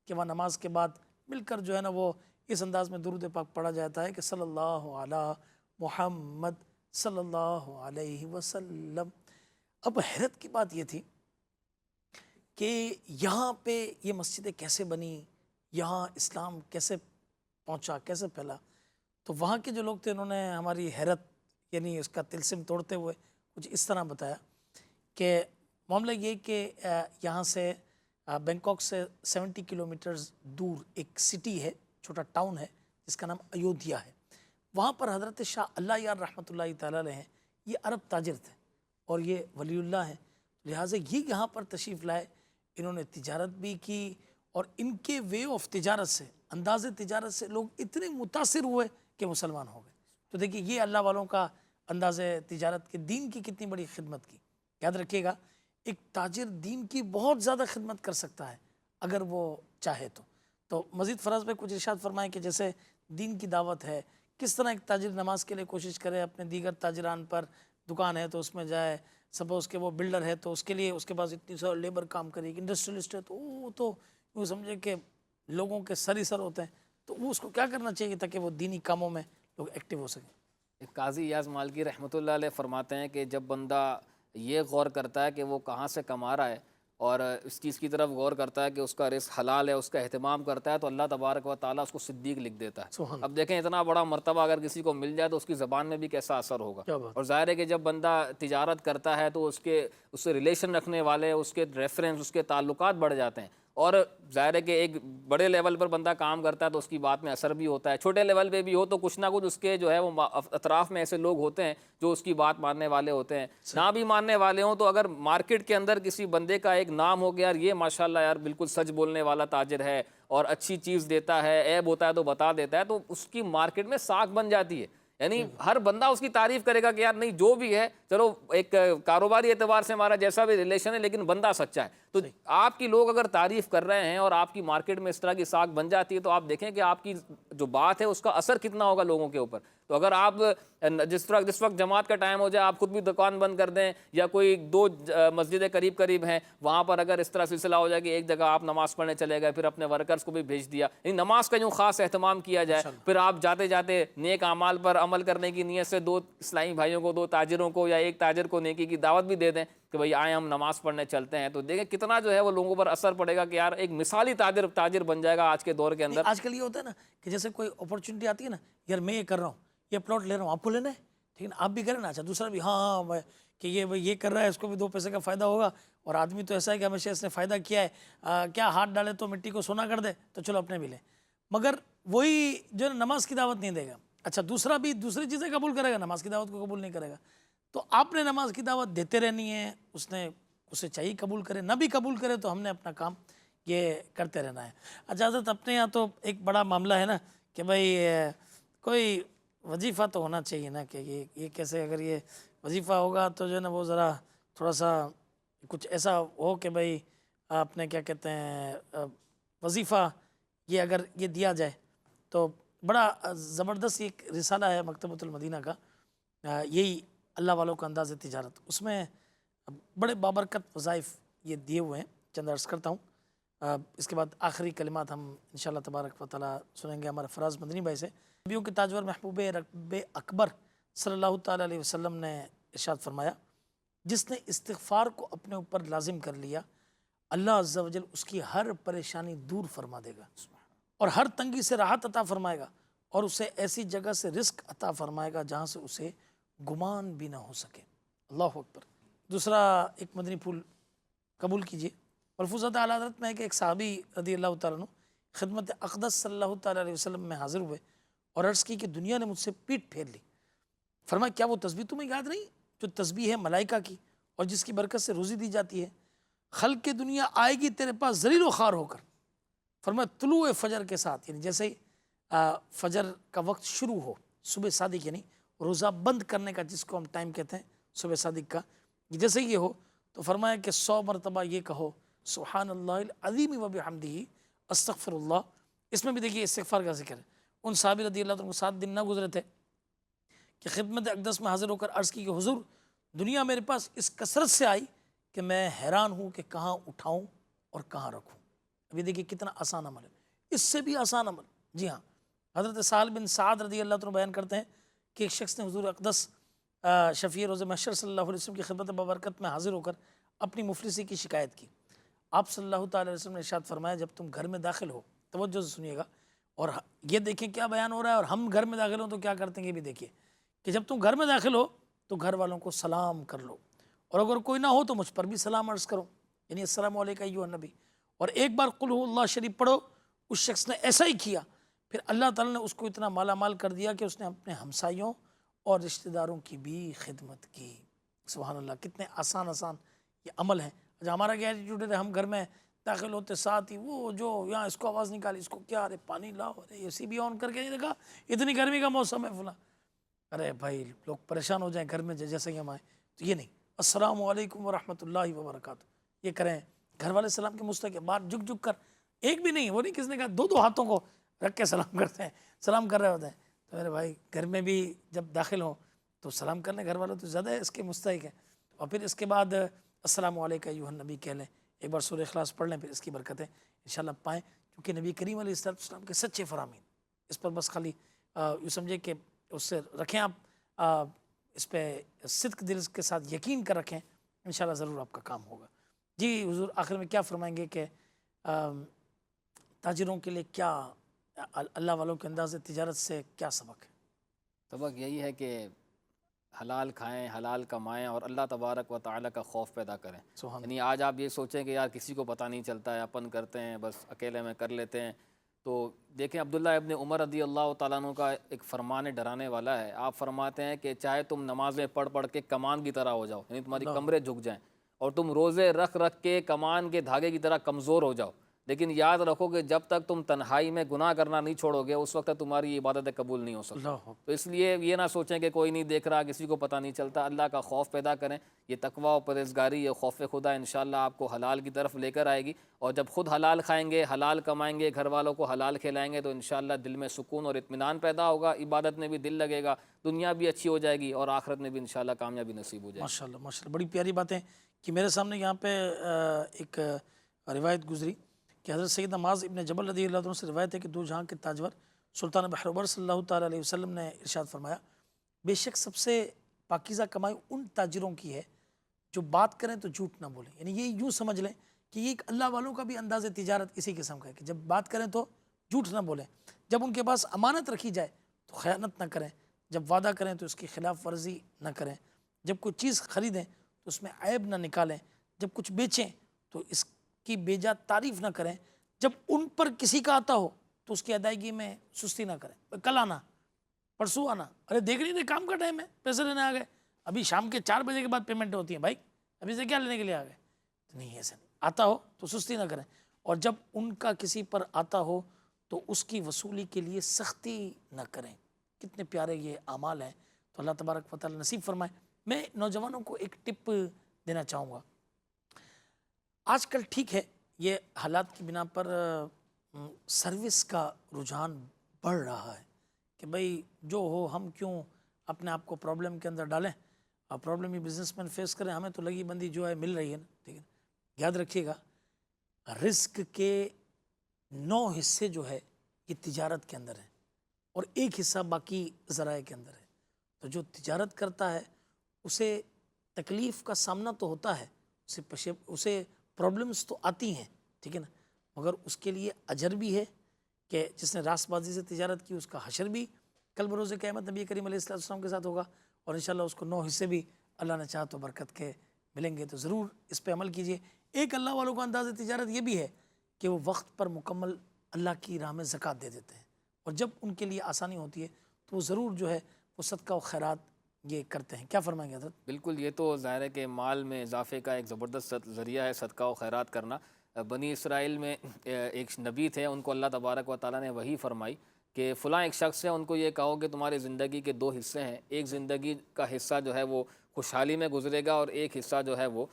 کہ وہاں نماز کے بعد مل کر جو ہے نا وہ اس انداز میں درود پاک پڑھا جاتا ہے کہ صلی اللہ علی محمد صلی اللہ علیہ وسلم. اب حیرت کی بات یہ تھی کہ یہاں پہ یہ مسجدیں کیسے بنی، یہاں اسلام کیسے پہنچا، کیسے پھیلا. تو وہاں کے جو لوگ تھے انہوں نے ہماری حیرت یعنی اس کا طلسم توڑتے ہوئے کچھ اس طرح بتایا کہ معاملہ یہ کہ یہاں سے بینکاک سے 70 کلومیٹرز دور ایک سٹی ہے، چھوٹا ٹاؤن ہے جس کا نام ایودھیا ہے. وہاں پر حضرت شاہ اللہ یار رحمۃ اللہ تعالیٰ علیہ ہیں. یہ عرب تاجر تھے اور یہ ولی اللہ ہیں، لہٰذا یہ یہاں پر تشریف لائے. انہوں نے تجارت بھی کی اور ان کے وے آف تجارت سے، انداز تجارت سے لوگ اتنے متاثر ہوئے کہ مسلمان ہو گئے. تو دیکھیے یہ اللہ والوں کا انداز تجارت کے دین کی کتنی بڑی خدمت کی. یاد رکھیے گا ایک تاجر دین کی بہت زیادہ خدمت کر سکتا ہے اگر وہ چاہے تو مزید فراز بھائی کچھ ارشاد فرمائیں کہ جیسے دین کی دعوت ہے، کس طرح ایک تاجر نماز کے لیے کوشش کرے، اپنے دیگر تاجران پر دکان ہے تو اس میں جائے، سپوز کہ وہ بلڈر ہے تو اس کے لیے اس کے پاس اتنی سارا لیبر کام کرے گی، انڈسٹریلسٹ ہے تو وہ تو وہ سمجھے کہ لوگوں کے سر ہی سر ہوتے ہیں، تو وہ اس کو کیا کرنا چاہیے تاکہ وہ دینی کاموں میں لوگ ایکٹیو ہو سکیں؟ ایک قاضی ایاز مالکی رحمۃ اللہ علیہ فرماتے ہیں کہ جب بندہ یہ غور کرتا ہے کہ وہ کہاں سے کما رہا ہے اور اس چیز کی طرف غور کرتا ہے کہ اس کا رزق حلال ہے، اس کا اہتمام کرتا ہے، تو اللہ تبارک و تعالیٰ اس کو صدیق لکھ دیتا ہے۔ سبحان اب دیکھیں اتنا بڑا مرتبہ اگر کسی کو مل جائے تو اس کی زبان میں بھی کیسا اثر ہوگا۔ کیا بات اور ظاہر ہے کہ جب بندہ تجارت کرتا ہے تو اس سے ریلیشن رکھنے والے، اس کے ریفرنس، اس کے تعلقات بڑھ جاتے ہیں، اور ظاہر ہے کہ ایک بڑے لیول پر بندہ کام کرتا ہے تو اس کی بات میں اثر بھی ہوتا ہے، چھوٹے لیول پہ بھی ہو تو کچھ نہ کچھ اس کے جو ہے وہ اطراف میں ایسے لوگ ہوتے ہیں جو اس کی بات ماننے والے ہوتے ہیں، نہ بھی ماننے والے ہوں تو اگر مارکیٹ کے اندر کسی بندے کا ایک نام ہو گیا، یار یہ ماشاءاللہ یار بالکل سچ بولنے والا تاجر ہے اور اچھی چیز دیتا ہے، عیب ہوتا ہے تو بتا دیتا ہے، تو اس کی مارکیٹ میں ساکھ بن جاتی ہے۔ یعنی ہر بندہ اس کی تعریف کرے گا کہ یار نہیں جو بھی ہے، چلو ایک کاروباری اعتبار سے ہمارا جیسا بھی ریلیشن ہے لیکن بندہ سچا ہے۔ تو آپ کی لوگ اگر تعریف کر رہے ہیں اور آپ کی مارکیٹ میں اس طرح کی ساکھ بن جاتی ہے تو آپ دیکھیں کہ آپ کی جو بات ہے اس کا اثر کتنا ہوگا لوگوں کے اوپر۔ تو اگر آپ جس وقت جماعت کا ٹائم ہو جائے آپ خود بھی دکان بند کر دیں، یا کوئی دو مسجدیں قریب ہیں وہاں پر اگر اس طرح سلسلہ ہو جائے کہ ایک جگہ آپ نماز پڑھنے چلے گئے، پھر اپنے ورکرز کو بھی بھیج دیا، یعنی نماز کا یوں خاص اہتمام کیا جائے، پھر آپ جاتے جاتے نیک اعمال پر عمل کرنے کی نیت سے دو اسلامی بھائیوں کو، دو تاجروں کو یا ایک تاجر کو نیکی کی دعوت بھی دے دیں کہ بھائی آئیں ہم نماز پڑھنے چلتے ہیں، تو دیکھیں کتنا جو ہے وہ لوگوں پر اثر پڑے گا کہ یار ایک مثالی تاجر بن جائے گا آج کے دور کے اندر۔ آج کل یہ ہوتا ہے نا کہ جیسے کوئی اپرچونٹی آتی ہے نا، یار میں یہ کر رہا ہوں، یہ پلاٹ لے رہا ہوں، آپ کو لینا ہے ٹھیک ہے آپ بھی کریں نا، اچھا دوسرا بھی ہاں کہ یہ کر رہا ہے اس کو بھی دو پیسے کا فائدہ ہوگا، اور آدمی تو ایسا ہے کہ ہمیشہ اس نے فائدہ کیا ہے، کیا ہاتھ ڈالے تو مٹی کو سونا کر دے، تو چلو اپنے بھی لیں، مگر وہی جو نماز کی دعوت نہیں دے گا، اچھا دوسرا بھی دوسری چیزیں قبول کرے گا، نماز کی دعوت کو قبول نہیں کرے گا۔ تو آپ نے نماز کی دعوت دیتے رہنی ہے، اسے چاہیے قبول کرے، نہ بھی قبول کرے تو ہم نے اپنا کام یہ کرتے رہنا ہے۔ اچھا حضرت اپنے یہاں تو ایک بڑا معاملہ ہے نا کہ بھائی کوئی وظیفہ تو ہونا چاہیے نا، کہ یہ کیسے اگر یہ وظیفہ ہوگا تو جو ہے نا وہ ذرا تھوڑا سا کچھ ایسا ہو کہ بھائی آپ نے کیا کہتے ہیں وظیفہ یہ اگر یہ دیا جائے تو بڑا زبردست ایک رسالہ ہے مکتبۃ المدینہ کا، یہی اللہ والوں کا انداز تجارت، اس میں بڑے بابرکت وظائف یہ دیے ہوئے ہیں، چند عرض کرتا ہوں، اس کے بعد آخری کلمات ہم انشاءاللہ تبارک و تعالیٰ سنیں گے ہمارے فراز مدنی بھائی سے۔ نبیوں کے تاجور محبوب رب اکبر صلی اللہ تعالیٰ علیہ وسلم نے ارشاد فرمایا، جس نے استغفار کو اپنے اوپر لازم کر لیا اللہ عز و جل اس کی ہر پریشانی دور فرما دے گا اور ہر تنگی سے راحت عطا فرمائے گا، اور اسے ایسی جگہ سے رزق عطا فرمائے گا جہاں سے اسے گمان بھی نہ ہو سکے۔ اللہ اکبر۔ دوسرا ایک مدنی پھول قبول کیجئے۔ ملفوظات اعلیٰ حضرت میں ہے کہ ایک صحابی رضی اللہ تعالیٰ عنہ خدمت اقدس صلی اللہ تعالیٰ علیہ وسلم میں حاضر ہوئے اور عرض کی کہ دنیا نے مجھ سے پیٹ پھیر لی۔ فرمایا کیا وہ تسبیح تمہیں یاد نہیں جو تسبیح ہے ملائکہ کی اور جس کی برکت سے روزی دی جاتی ہے؟ خلق کی دنیا آئے گی تیرے پاس ذلیل و خوار ہو کر۔ فرمایا طلوع فجر کے ساتھ، یعنی جیسے فجر کا وقت شروع ہو، صبح صادق یعنی روزہ بند کرنے کا جس کو ہم ٹائم کہتے ہیں صبح صادق کا، جیسے یہ ہو تو فرمایا کہ 100 مرتبہ یہ کہو سبحان اللہ العظیم و بحمدہ استغفر اللہ۔ اس میں بھی دیکھیے استغفار کا ذکر ہے۔ ان صحابی رضی اللہ عنہ کو 7 دن نہ گزرے تھے کہ خدمت اقدس میں حاضر ہو کر عرض کی کہ حضور دنیا میرے پاس اس کثرت سے آئی کہ میں حیران ہوں کہ کہاں اٹھاؤں اور کہاں رکھوں۔ ابھی دیکھیے کتنا آسان عمل ہے، اس سے بھی آسان عمل۔ جی ہاں، حضرت سہل بن سعد رضی اللہ عنہ بیان کرتے ہیں کہ ایک شخص نے حضور اقدس شفیع روز محشر صلی اللہ علیہ وسلم کی خدمت بابرکت میں حاضر ہو کر اپنی مفلسی کی شکایت کی۔ آپ صلی اللہ تعالی علیہ وسلم نے ارشاد فرمایا جب تم گھر میں داخل ہو، توجہ سے سنیے گا اور یہ دیکھیں کیا بیان ہو رہا ہے، اور ہم گھر میں داخل ہوں تو کیا کرتے ہیں یہ بھی دیکھیے کہ جب تم گھر میں داخل ہو تو گھر والوں کو سلام کر لو، اور اگر کوئی نہ ہو تو مجھ پر بھی سلام عرض کرو، یعنی السلام علیکم ایھا النبی، اور ایک بار قل ھو اللہ شریف پڑھو۔ اس شخص نے ایسا ہی کیا، پھر اللہ تعالیٰ نے اس کو اتنا مالا مال کر دیا کہ اس نے اپنے ہمسائیوں اور رشتہ داروں کی بھی خدمت کی۔ سبحان اللہ، کتنے آسان یہ عمل ہے۔ اچھا ہمارا کیا ایٹیٹیوڈ ہے، ہم گھر میں داخل ہوتے ساتھ ہی وہ جو یہاں اس کو آواز نکالی، اس کو کیا، ارے پانی لاؤ، ارے اے سی بھی آن کر کے نہیں دیکھا اتنی گرمی کا موسم ہے فلاں، ارے بھائی لوگ پریشان ہو جائیں گھر میں جیسے ہی ہم آئیں، تو یہ نہیں۔ السلام علیکم ورحمۃ اللہ وبرکاتہ، یہ کریں۔ گھر والے سلام کے مستقبل بار جھک جھک کر، ایک بھی نہیں، وہ نہیں کس نے کہا، دو ہاتھوں کو رکھ کے سلام کرتے ہیں، سلام کر رہے ہوتے ہیں۔ تو میرے بھائی گھر میں بھی جب داخل ہوں تو سلام کرنے گھر والوں تو زیادہ اس کے مستحق ہیں، اور پھر اس کے بعد السلام علیکم ایھا النبی کہہ لیں، ایک بار سورہ اخلاص پڑھ لیں، پھر اس کی برکتیں انشاءاللہ پائیں، کیونکہ نبی کریم علیہ السلام کے سچے فرامین اس پر بس خالی یوں سمجھے کہ اس سے رکھیں آپ، اس پہ صدق دل کے ساتھ یقین کر رکھیں، انشاءاللہ ضرور آپ کا کام ہوگا۔ جی حضور آخر میں کیا فرمائیں گے کہ تاجروں کے لیے کیا اللہ والوں کے انداز تجارت سے کیا سبق ہے؟ سبق یہی ہے کہ حلال کھائیں، حلال کمائیں اور اللہ تبارک و تعالیٰ کا خوف پیدا کریں۔ سبحان یعنی آج آپ یہ سوچیں کہ یار کسی کو پتہ نہیں چلتا ہے، اپن کرتے ہیں، بس اکیلے میں کر لیتے ہیں، تو دیکھیں عبداللہ ابن عمر رضی اللہ تعالیٰ عنہ کا ایک فرمان ڈرانے والا ہے۔ آپ فرماتے ہیں کہ چاہے تم نمازیں پڑھ پڑھ کے کمان کی طرح ہو جاؤ، یعنی تمہاری کمریں جھک جائیں، اور تم روزے رکھ رکھ کے کمان کے دھاگے کی طرح کمزور ہو جاؤ، لیکن یاد رکھو کہ جب تک تم تنہائی میں گناہ کرنا نہیں چھوڑو گے اس وقت تک تمہاری عبادتیں قبول نہیں ہو سکتی۔ اللہ تو اس لیے یہ نہ سوچیں کہ کوئی نہیں دیکھ رہا، کسی کو پتہ نہیں چلتا، اللہ کا خوف پیدا کریں۔ یہ تقویٰ و پرہیزگاری، یہ خوف خدا انشاءاللہ آپ کو حلال کی طرف لے کر آئے گی، اور جب خود حلال کھائیں گے، حلال کمائیں گے، گھر والوں کو حلال کھلائیں گے، تو انشاءاللہ دل میں سکون اور اطمینان پیدا ہوگا، عبادت میں بھی دل لگے گا، دنیا بھی اچھی ہو جائے گی اور آخرت میں بھی انشاءاللہ کامیابی نصیب ہو جائے گی۔ ماشاءاللہ ماشاءاللہ، بڑی پیاری باتیں کہ میرے سامنے یہاں پہ ایک روایت گزری کہ حضرت سیدنا معاذ ابن جبل رضی اللہ عنہ سے روایت ہے کہ دو جہاں کے تاجور سلطان بحر صلی اللہ تعالیٰ علیہ وسلم نے ارشاد فرمایا، بے شک سب سے پاکیزہ کمائی ان تاجروں کی ہے جو بات کریں تو جھوٹ نہ بولیں۔ یعنی یہ یوں سمجھ لیں کہ یہ ایک اللہ والوں کا بھی انداز تجارت اسی قسم کا ہے کہ جب بات کریں تو جھوٹ نہ بولیں، جب ان کے پاس امانت رکھی جائے تو خیانت نہ کریں، جب وعدہ کریں تو اس کی خلاف ورزی نہ کریں، جب کوئی چیز خریدیں تو اس میں عیب نہ نکالیں، جب کچھ بیچیں تو اس کی بیجا تعریف نہ کریں، جب ان پر کسی کا آتا ہو تو اس کی ادائیگی میں سستی نہ کریں، کل آنا، پرسوں آنا، ارے دیکھ نہیں تھے کام کا ٹائم ہے، پیسے لینے آ گئے، ابھی شام کے 4 بجے کے بعد پیمنٹ ہوتی ہے، بھائی ابھی سے کیا لینے کے لیے آ گئے؟ نہیں، ایسا نہیں، آتا ہو تو سستی نہ کریں، اور جب ان کا کسی پر آتا ہو تو اس کی وصولی کے لیے سختی نہ کریں۔ کتنے پیارے یہ اعمال ہیں، تو اللہ تبارک و تعالی نصیب فرمائے۔ میں نوجوانوں کو ایک ٹپ دینا چاہوں گا۔ آج کل ٹھیک ہے یہ حالات کی بنا پر سروس کا رجحان بڑھ رہا ہے کہ بھئی جو ہو، ہم کیوں اپنے آپ کو پرابلم کے اندر ڈالیں، اور پرابلم ہی بزنس مین فیس کریں، ہمیں تو لگی بندی جو ہے مل رہی ہے نا، ٹھیک ہے۔ یاد رکھیے گا رزق کے 9 حصے جو ہے یہ تجارت کے اندر ہیں، اور 1 حصہ باقی ذرائع کے اندر ہے۔ تو جو تجارت کرتا ہے اسے تکلیف کا سامنا تو ہوتا ہے، اسے پرابلمز تو آتی ہیں، ٹھیک ہے نا، مگر اس کے لیے اجر بھی ہے کہ جس نے راست بازی سے تجارت کی اس کا حشر بھی کل بروز قیامت نبی کریم علیہ السلام کے ساتھ ہوگا، اور انشاءاللہ اس کو 9 حصے بھی اللہ نے چاہا تو برکت کے ملیں گے۔ تو ضرور اس پہ عمل کیجئے۔ ایک اللہ والوں کا انداز تجارت یہ بھی ہے کہ وہ وقت پر مکمل اللہ کی راہ میں زکوٰۃ دے دیتے ہیں، اور جب ان کے لیے آسانی ہوتی ہے تو وہ ضرور جو ہے وہ صدقہ و خیرات یہ کرتے ہیں۔ کیا فرمائیں گے حضرت؟ بالکل، یہ تو ظاہر ہے کہ مال میں اضافے کا ایک زبردست ذریعہ ہے صدقہ و خیرات کرنا۔ بنی اسرائیل میں ایک نبی تھے، ان کو اللہ تبارک و تعالیٰ نے وحی فرمائی کہ فلاں ایک شخص ہے، ان کو یہ کہو کہ تمہاری زندگی کے 2 حصے ہیں، ایک زندگی کا حصہ جو ہے وہ خوشحالی میں گزرے گا اور ایک حصہ جو ہے وہ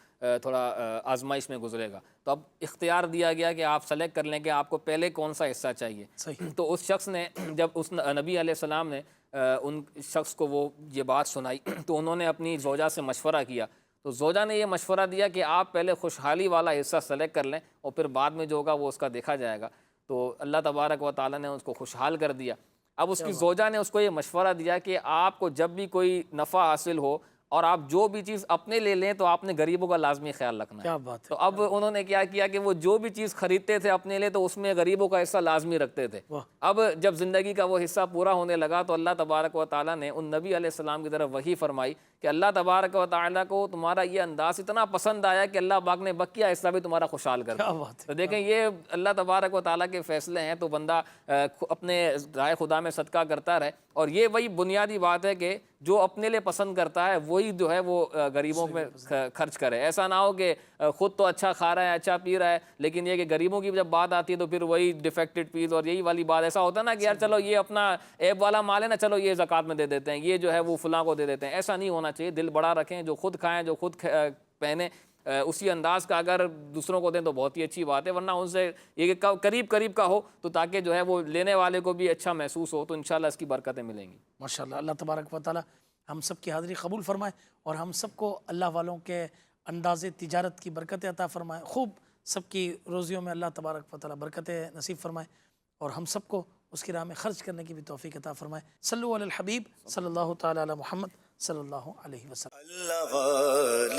تھوڑا آزمائش میں گزرے گا۔ تو اب اختیار دیا گیا کہ آپ سلیکٹ کر لیں کہ آپ کو پہلے کون سا حصہ چاہیے۔ صحیح۔ تو اس شخص نے، جب اس نبی علیہ السلام نے ان شخص کو وہ یہ بات سنائی تو انہوں نے اپنی زوجہ سے مشورہ کیا، تو زوجہ نے یہ مشورہ دیا کہ آپ پہلے خوشحالی والا حصہ سلیکٹ کر لیں اور پھر بعد میں جو ہوگا وہ اس کا دیکھا جائے گا۔ تو اللہ تبارک و تعالیٰ نے اس کو خوشحال کر دیا۔ اب اس کی زوجہ نے اس کو یہ مشورہ دیا کہ آپ کو جب بھی کوئی نفع حاصل ہو اور آپ جو بھی چیز اپنے لے لیں تو آپ نے غریبوں کا لازمی خیال رکھنا ہے۔ کیا بات ہے۔ تو اب انہوں نے کیا کیا کہ وہ جو بھی چیز خریدتے تھے اپنے لیے تو اس میں غریبوں کا حصہ لازمی رکھتے تھے۔ اب جب زندگی کا وہ حصہ پورا ہونے لگا تو اللہ تبارک و تعالیٰ نے ان نبی علیہ السلام کی طرف وحی فرمائی کہ اللہ تبارک و تعالیٰ کو تمہارا یہ انداز اتنا پسند آیا کہ اللہ پاک نے بقیہ حصہ بھی تمہارا خوشحال کر دیا۔ کیا بات ہے۔ تو دیکھیں یہ اللہ تبارک و تعالیٰ کے فیصلے ہیں، تو بندہ اپنے رائے خدا میں صدقہ کرتا رہے، اور یہ وہی بنیادی بات ہے کہ جو اپنے لیے پسند کرتا ہے وہی جو ہے وہ غریبوں میں خرچ کرے. ایسا نہ ہو کہ خود تو اچھا کھا رہا ہے اچھا پی رہا ہے لیکن یہ کہ غریبوں کی جب بات آتی ہے تو پھر وہی ڈیفیکٹڈ پیس اور یہی والی بات. ایسا ہوتا ہے نا کہ یار چلو یہ اپنا ایب والا مال ہے نا, چلو یہ زکوٰۃ میں دے دیتے ہیں, یہ جو ہے وہ فلاں کو دے دیتے ہیں. ایسا نہیں ہونا چاہیے. دل بڑا رکھیں, جو خود کھائیں جو خود پہنیں اسی انداز کا اگر دوسروں کو دیں تو بہت ہی اچھی بات ہے, ورنہ ان سے یہ کہ قریب قریب کا ہو تو تاکہ جو ہے وہ لینے والے کو بھی اچھا محسوس ہو, تو انشاءاللہ اس کی برکتیں ملیں گی. ماشاءاللہ. اللہ تبارک و تعالی ہم سب کی حاضری قبول فرمائے اور ہم سب کو اللہ والوں کے انداز تجارت کی برکتیں عطا فرمائے. خوب سب کی روزیوں میں اللہ تبارک و تعالی برکتیں نصیب فرمائے اور ہم سب کو اس کی راہ میں خرچ کرنے کی بھی توفیق عطا فرمائے. صلو علی الحبیب صلی اللہ تعالی علی محمد صلی اللہ علیہ وسلم. اللہ